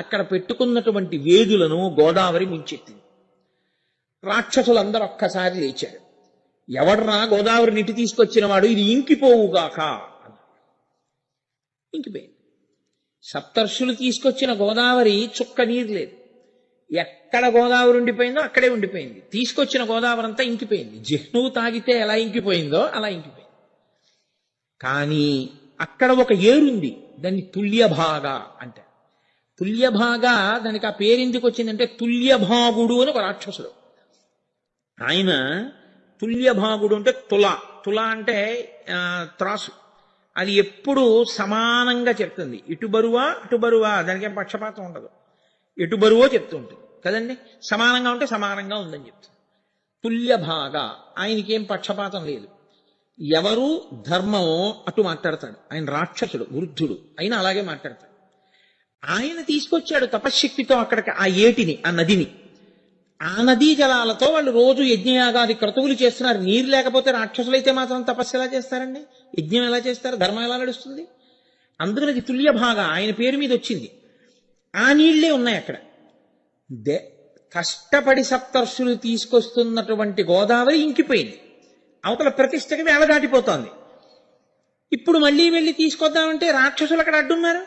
అక్కడ పెట్టుకున్నటువంటి వేదులను గోదావరి ముంచెత్తింది. రాక్షసులందరూ ఒక్కసారి లేచారు. ఎవడ్రా గోదావరి నీటి తీసుకొచ్చిన వాడు, ఇది ఇంకిపోవుగాక అన్నారు. ఇంకిపోయింది. సప్తర్షులు తీసుకొచ్చిన గోదావరి చుక్క నీరు లేదు. ఎక్కడ గోదావరి ఉండిపోయిందో అక్కడే ఉండిపోయింది. తీసుకొచ్చిన గోదావరి అంతా ఇంకిపోయింది. జిహ్నువు తాగితే ఎలా ఇంకిపోయిందో అలా ఇంకిపోయింది. కానీ అక్కడ ఒక ఏరుంది, దాన్ని తుల్యభాగా అంటారు. తుల్యభాగా, దానికి ఆ పేరు ఎందుకు వచ్చిందంటే తుల్యభాగుడు అని ఒక రాక్షసుడు. ఆయన తుల్యభాగుడు అంటే తుల అంటే త్రాసు. అది ఎప్పుడు సమానంగా చెప్తుంది. ఇటు బరువా అటు బరువా, దానికేం పక్షపాతం ఉండదు. ఎటు బరువో చెప్తూ ఉంటుంది కదండి. సమానంగా ఉంటే సమానంగా ఉందని చెప్తుంది. తుల్యభాగా, ఆయనకేం పక్షపాతం లేదు. ఎవరు ధర్మమో అటు మాట్లాడతాడు. ఆయన రాక్షసుడు, వృద్ధుడు అయినా అలాగే మాట్లాడతాడు. ఆయన తీసుకొచ్చాడు తపశ్శక్తితో అక్కడికి ఆ ఏటిని, ఆ నదిని. ఆ నదీ జలాలతో వాళ్ళు రోజు యజ్ఞయాగాది క్రతువులు చేస్తున్నారు. నీరు లేకపోతే రాక్షసులైతే మాత్రం తపస్సు ఎలా చేస్తారండి? యజ్ఞం ఎలా చేస్తారు? ధర్మం ఎలా నడుస్తుంది? అందుకని అది తుల్యభాగా ఆయన పేరు మీద వచ్చింది. ఆ నీళ్లే ఉన్నాయి అక్కడ. కష్టపడి సప్తర్షులు తీసుకొస్తున్నటువంటి గోదావరి ఇంకిపోయింది. అవతల ప్రతిష్టకి వేళ దాటిపోతోంది. ఇప్పుడు మళ్ళీ వెళ్ళి తీసుకొద్దామంటే రాక్షసులు అక్కడ అడ్డున్నారు.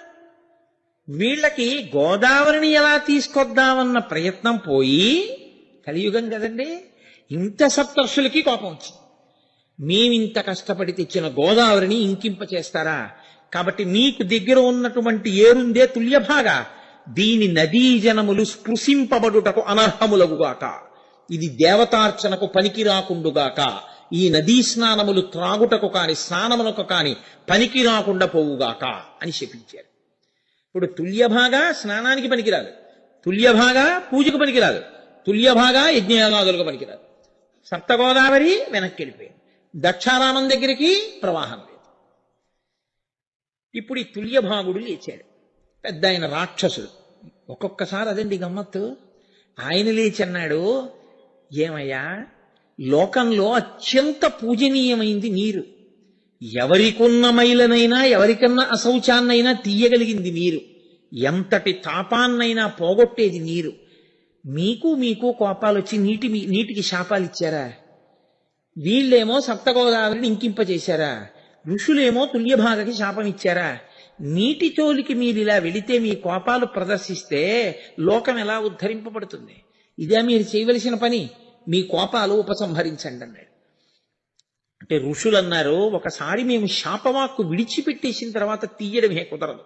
వీళ్ళకి గోదావరిని ఎలా తీసుకొద్దామన్న ప్రయత్నం పోయి, కలియుగం కదండి, ఇంత సప్తర్షులకి కోపం వచ్చింది. మేమింత కష్టపడి తెచ్చిన గోదావరిని ఇంకింప చేస్తారా? కాబట్టి నీకు దగ్గర ఉన్నటువంటి ఏరుందే తుల్యభాగా, దీని నదీ జనములు స్పృశింపబడుటకు అనర్హములగుగాక, ఇది దేవతార్చనకు పనికి రాకుండుగాక, ఈ నదీ స్నానములు త్రాగుటకు కాని స్నానములకు కాని పనికి రాకుండా పోవుగాక అని శపించారు. ఇప్పుడు తుల్యభాగా స్నానానికి పనికిరాదు, తుల్యభాగా పూజకు పనికిరాదు, తుల్యభాగా యజ్ఞయాగాదులకు పనికిరాదు. సప్తగోదావరి వెనక్కి వెళ్ళిపోయింది. దక్షారామం దగ్గరికి ప్రవాహం లేదు. ఇప్పుడు ఈ తుల్యభాగుడు లేచాడు, పెద్ద ఆయన రాక్షసుడు. ఒక్కొక్కసారి అదండి గమ్మత్తు. ఆయన లేచన్నాడు, ఏమయ్యా, లోకంలో అత్యంత పూజనీయమైంది నీరు. ఎవరికున్న మైలనైనా ఎవరికన్నా అశౌచాన్నైనా తీయగలిగింది నీరు. ఎంతటి తాపాన్నైనా పోగొట్టేది నీరు. మీకు కోపాలు వచ్చి నీటికి శాపాలు ఇచ్చారా? వీళ్ళేమో సప్తగోదావరిని ఇంకింపచేశారా? ఋషులేమో తుల్యభాగకి శాపం ఇచ్చారా? నీటి తోలికి మీరు ఇలా వెళితే మీ కోపాలు ప్రదర్శిస్తే లోకం ఎలా ఉద్ధరింపబడుతుంది? ఇదే మీరు చేయవలసిన పని. మీ కోపాలు ఉపసంహరించండి అన్నాడు. అంటే ఋషులు అన్నారు, ఒకసారి మేము శాపవాక్కు విడిచిపెట్టేసిన తర్వాత తీయడమే కుదరదు.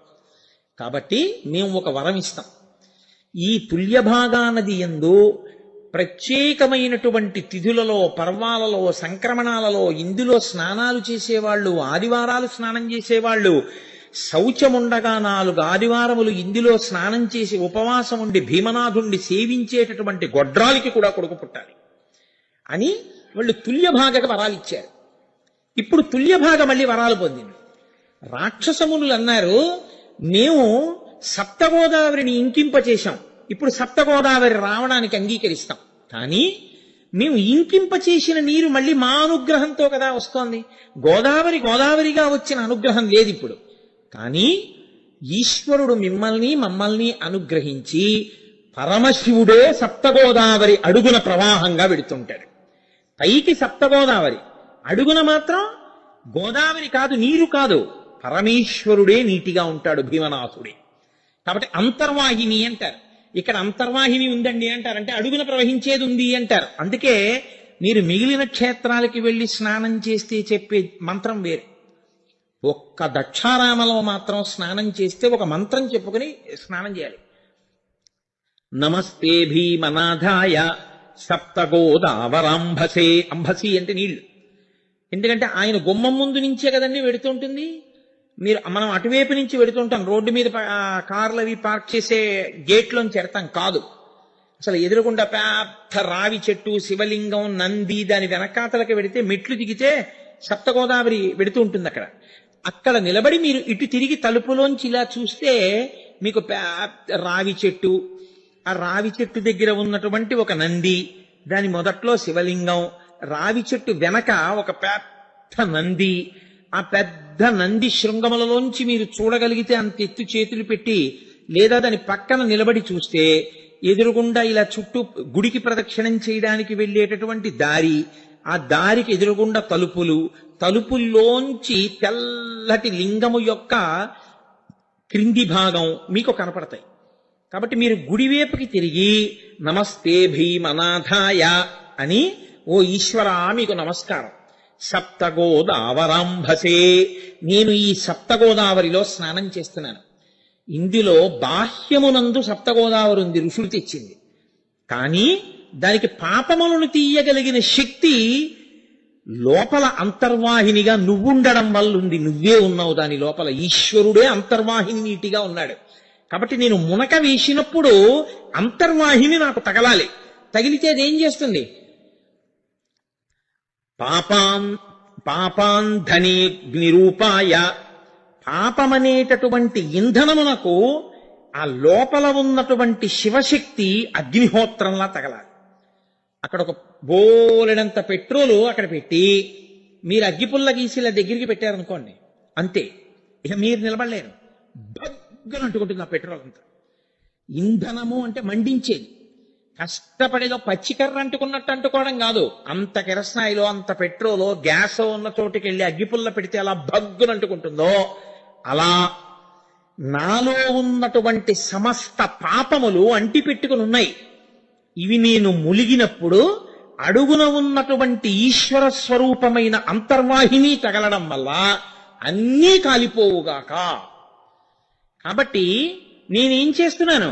కాబట్టి మేము ఒక వరం ఇస్తాం. ఈ తుల్యభాగా నది యందు ప్రత్యేకమైనటువంటి తిథులలో, పర్వాలలో, సంక్రమణాలలో ఇందులో స్నానాలు చేసేవాళ్ళు, ఆదివారాలు స్నానం చేసేవాళ్ళు, శౌచముండగా 4 ఆదివారములు ఇందులో స్నానం చేసి ఉపవాసం ఉండి భీమనాథుణ్ణి సేవించేటటువంటి గొడ్రాలికి కూడా కొడుకు పుట్టాలి అని వాళ్ళు తుల్యభాగకు వరాలు ఇచ్చారు. ఇప్పుడు తుల్యభాగ మళ్ళీ వరాలు పొందింది. రాక్షసమునులు అన్నారు, మేము సప్తగోదావరిని ఇంకింపచేశాం, ఇప్పుడు సప్తగోదావరి రావడానికి అంగీకరిస్తాం, కానీ మేము ఇంకింపచేసిన నీరు మళ్ళీ మా అనుగ్రహంతో కదా వస్తోంది, గోదావరిగా వచ్చిన అనుగ్రహం లేదు ఇప్పుడు. కానీ ఈశ్వరుడు మమ్మల్ని అనుగ్రహించి పరమశివుడే సప్తగోదావరి అడుగున ప్రవాహంగా వెడుతుంటాడు. పైకి సప్తగోదావరి, అడుగున మాత్రం గోదావరి కాదు, నీరు కాదు, పరమేశ్వరుడే నీటిగా ఉంటాడు, భీమనాథుడే. కాబట్టి అంతర్వాహిని అంటారు. ఇక్కడ అంతర్వాహిని ఉందండి అంటారంటే అడుగున ప్రవహించేది ఉంది అంటారు. అందుకే మీరు మిగిలిన క్షేత్రాలకి వెళ్ళి స్నానం చేస్తే చెప్పే మంత్రం వేరు. ఒక్క దక్షారామలో మాత్రం స్నానం చేస్తే ఒక మంత్రం చెప్పుకుని స్నానం చేయాలి. నమస్తే భీమనాథాయ సప్తగోదావరాంభసే. అంభసి అంటే నీళ్లు. ఎందుకంటే ఆయన గుమ్మం ముందు నుంచే కదండి వెడుతుంటుంది. మనం అటువైపు నుంచి వెడుతుంటాం, రోడ్డు మీద కార్లు అవి పార్క్ చేసే గేట్లోంచి ఎడతాం కాదు. అసలు ఎదురుగుండా పెద్ద రావి చెట్టు, శివలింగం, నంది, దాని వెనకాతలకి వెడితే మెట్లు దిగితే సప్తగోదావరి వెడుతూ ఉంటుంది. అక్కడ నిలబడి మీరు ఇటు తిరిగి తలుపులోంచి ఇలా చూస్తే మీకు పెద్ద రావి చెట్టు, ఆ రావి చెట్టు దగ్గర ఉన్నటువంటి ఒక నంది, దాని మొదట్లో శివలింగం, రావి చెట్టు వెనక ఒక పెద్ద నంది, ఆ పెద్ద నంది శృంగములలోంచి మీరు చూడగలిగితే అంత ఎత్తు చేతులు పెట్టి, లేదా దాని పక్కన నిలబడి చూస్తే ఎదురుగుండా ఇలా చుట్టూ గుడికి ప్రదక్షిణం చేయడానికి వెళ్ళేటటువంటి దారి, ఆ దారికి ఎదురుగుండా తలుపులు, తలుపుల్లోంచి తెల్లటి లింగము యొక్క క్రింది భాగం మీకు కనపడతాయి. కాబట్టి మీరు గుడివేపుకి తిరిగి నమస్తే భీమనాథాయ అని, ఓ ఈశ్వరా మీకు నమస్కారం, సప్తగోదావరాంభసే, నేను ఈ సప్తగోదావరిలో స్నానం చేస్తున్నాను. ఇందులో బాహ్యమునందు సప్తగోదావరి ఉంది, ఋషులు తెచ్చింది. కానీ దానికి పాపములను తీయగలిగిన శక్తి లోపల అంతర్వాహినిగా నువ్వుండడం వల్ల ఉంది. నువ్వే ఉన్నావు దాని లోపల, ఈశ్వరుడే అంతర్వాహిని నీటిగా ఉన్నాడు. కాబట్టి నేను మునక వేసినప్పుడు అంతర్వాహిని నాకు తగలాలి. తగిలితే అదేం చేస్తుంది? పాపాంధనేగ్నిరూపాయ, పాపమనేటటువంటి ఇంధనమునకు ఆ లోపల ఉన్నటువంటి శివశక్తి అగ్నిహోత్రంలా తగలాలి. అక్కడ ఒక బోలెడంత పెట్రోలు అక్కడ పెట్టి మీరు అగ్గిపుల్ల గీసిల దగ్గరికి పెట్టారనుకోండి, అంతే, ఇక మీరు నిలబడలేరు, భగ్గన అంటుకుంటుంది ఆ పెట్రోల్ అంతా. ఇంధనము అంటే మండించేది, కష్టపడేదో పచ్చికర్ర అంటుకున్నట్టు అంటుకోవడం కాదు. అంత కిరసనాయిలో, అంత పెట్రోలో, గ్యాస్ ఉన్న చోటుకి వెళ్ళి అగ్గిపుల్ల పెడితే అలా భగ్గున అంటుకుంటుందో, అలా నాలో ఉన్నటువంటి సమస్త పాపములు అంటిపెట్టుకుని ఉన్నాయి. ఇవి నేను ములిగినప్పుడు అడుగున ఉన్నటువంటి ఈశ్వర స్వరూపమైన అంతర్వాహిని తగలడం వల్ల అన్నీ కాలిపోవుగాక. కాబట్టి నేనేం చేస్తున్నాను?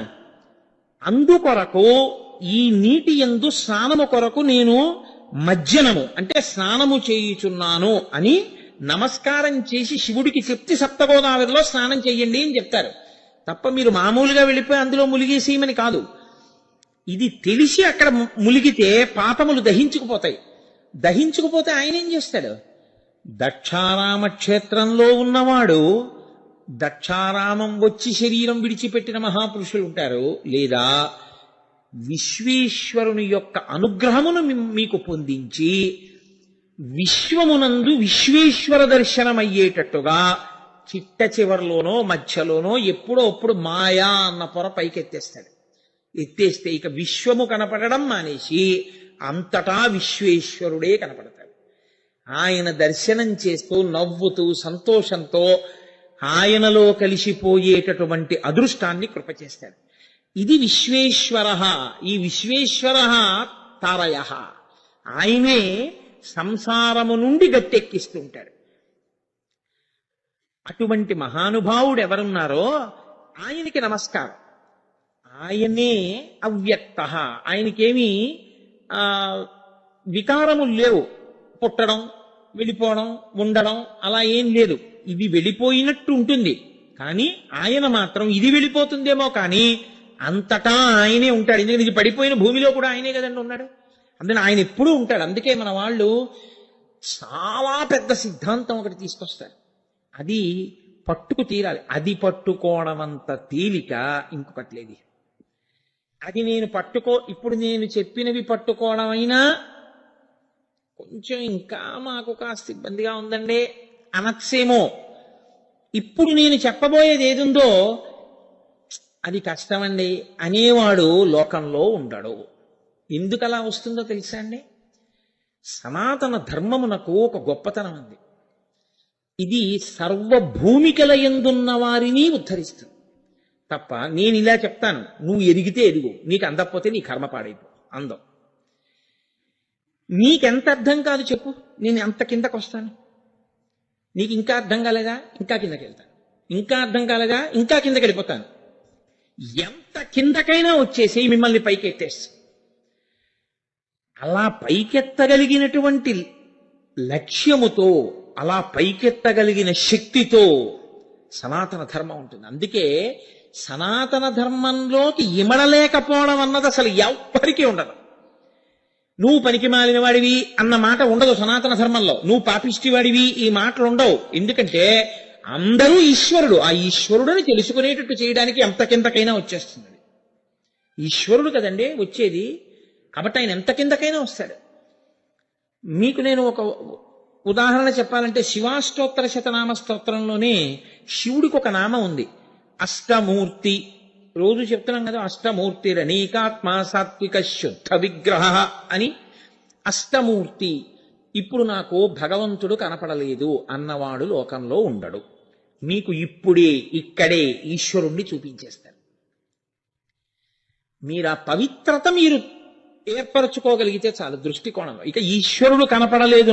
అందుకొరకు ఈ నీటి యందు స్నానము కొరకు నేను మజ్జనము అంటే స్నానము చేయుచున్నాను అని నమస్కారం చేసి శివుడికి చెప్తే సప్తగోదావరిలో స్నానం చెయ్యండి అని చెప్తారు. తప్ప మీరు మామూలుగా వెళ్ళిపోయి అందులో ములిగేసేయమని కాదు. ఇది తెలిసి అక్కడ ములిగితే పాపములు దహించుకుపోతాయి. దహించుకుపోతే ఆయన ఏం చేస్తాడు? దక్షారామ క్షేత్రంలో ఉన్నవాడు, దక్షారామం వచ్చి శరీరం విడిచిపెట్టిన మహాపురుషులు ఉంటారు, లేదా విశ్వేశ్వరుని యొక్క అనుగ్రహమును మీకు పొందించి విశ్వమునందు విశ్వేశ్వర దర్శనమయ్యేటట్టుగా చిట్ట చివరిలోనో మధ్యలోనో ఎప్పుడో అప్పుడు మాయా అన్న పొర పైకెత్తేస్తాడు. ఎత్తేస్తే ఇక విశ్వము కనపడడం మానేసి అంతటా విశ్వేశ్వరుడే కనపడతాడు. ఆయన దర్శనం చేస్తూ నవ్వుతూ సంతోషంతో ఆయనలో కలిసిపోయేటటువంటి అదృష్టాన్ని కృప చేస్తాడు. ఇది విశ్వేశ్వర. ఈ విశ్వేశ్వర తారయ, ఆయనే సంసారము నుండి గట్టెక్కిస్తుంటాడు. అటువంటి మహానుభావుడు ఎవరున్నారో ఆయనకి నమస్కారం. ఆయనే అవ్యక్త. ఆయనకేమీ ఆ వికారములు లేవు. పుట్టడం, వెళ్ళిపోవడం, ఉండడం అలా ఏం లేదు. ఇది వెళ్ళిపోయినట్టు ఉంటుంది, కానీ ఆయన మాత్రం ఇది వెళ్ళిపోతుందేమో కానీ అంతటా ఆయనే ఉంటాడు. ఎందుకంటే ఇది పడిపోయిన భూమిలో కూడా ఆయనే కదండి ఉన్నాడు. అందుకని ఆయన ఎప్పుడూ ఉంటాడు. అందుకే మన వాళ్ళు చాలా పెద్ద సిద్ధాంతం ఒకటి తీసుకొస్తారు. అది పట్టుకు తీరాలి. అది పట్టుకోవడం అంత తేలిక ఇంకొకటి లేదు. అది నేను ఇప్పుడు నేను చెప్పినవి పట్టుకోవడం అయినా కొంచెం ఇంకా మాకు కాస్త ఇబ్బందిగా ఉందండి అనొచ్చేమో. ఇప్పుడు నేను చెప్పబోయేది ఏదుందో అది కష్టమండి అనేవాడు లోకంలో ఉండడు. ఎందుకు అలా వస్తుందో తెలుసా అండి? సనాతన ధర్మమునకు ఒక గొప్పతనం ఉంది. ఇది సర్వభూమికల యందున్న వారిని ఉద్ధరిస్తుంది తప్ప, నేను ఇలా చెప్తాను, నువ్వు ఎదిగితే ఎదుగు, నీకు అందకపోతే నీ కర్మ పాడైపో అందం. నీకెంత అర్థం కాదు చెప్పు, నేను ఎంత కిందకు వస్తాను. నీకు ఇంకా అర్థం కాలేదా, ఇంకా కిందకి వెళ్తాను. ఇంకా అర్థం కాలేదా, ఇంకా కిందకి వెళ్ళిపోతాను. ఎంత కిందకైనా వచ్చేసి మిమ్మల్ని పైకి ఎత్తేస్తాను. అలా పైకెత్తగలిగినటువంటి లక్ష్యముతో, అలా పైకెత్తగలిగిన శక్తితో సనాతన ధర్మం ఉంటుంది. అందుకే సనాతన ధర్మంలోకి ఇమడలేకపోవడం అన్నది అసలు ఎవ్వరికీ ఉండదు. నువ్వు పనికి మాలిన వాడివి అన్న మాట ఉండదు సనాతన ధర్మంలో. నువ్వు పాపిష్టి వాడివి ఈ మాటలు ఉండవు. ఎందుకంటే అందరూ ఈశ్వరుడు. ఆ ఈశ్వరుడని తెలుసుకునేటట్టు చేయడానికి ఎంత కిందకైనా వచ్చేస్తుంది. ఈశ్వరుడు కదండి వచ్చేది, కాబట్టి ఆయన ఎంత కిందకైనా వస్తాడు. మీకు నేను ఒక ఉదాహరణ చెప్పాలంటే, శివాష్టోత్తర శతనామ స్తోత్రంలోనే శివుడికి ఒక నామం ఉంది, అష్టమూర్తి. రోజు చెప్తున్నాం కదా, అష్టమూర్తిరనేకాత్మ సాత్విక శుద్ధ విగ్రహ అని. అష్టమూర్తి. ఇప్పుడు నాకు భగవంతుడు కనపడలేదు అన్నవాడు లోకంలో ఉండడు. మీకు ఇప్పుడే ఇక్కడే ఈశ్వరుణ్ణి చూపించేస్తాడు. మీరు ఆ పవిత్రత మీరు ఏర్పరచుకోగలిగితే చాలు దృష్టికోణంలో. ఇక ఈశ్వరుడు కనపడలేదు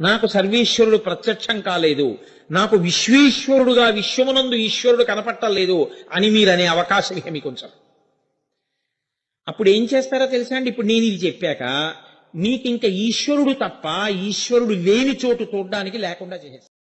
నాకు సర్వేశ్వరుడు ప్రత్యక్షం కాలేదు, నాకు విశ్వేశ్వరుడుగా విశ్వమునందు ఈశ్వరుడు కనపట్టలేదు అని మీరనే అవకాశం ఇక మీకు ఉంచాలి. అప్పుడు ఏం చేస్తారో తెలుసా అండి? ఇప్పుడు నేను ఇది చెప్పాక మీకు ఇంకా ఈశ్వరుడు తప్ప ఈశ్వరుడు లేని చోటు చూడడానికి లేకుండా చేసేస్తారు.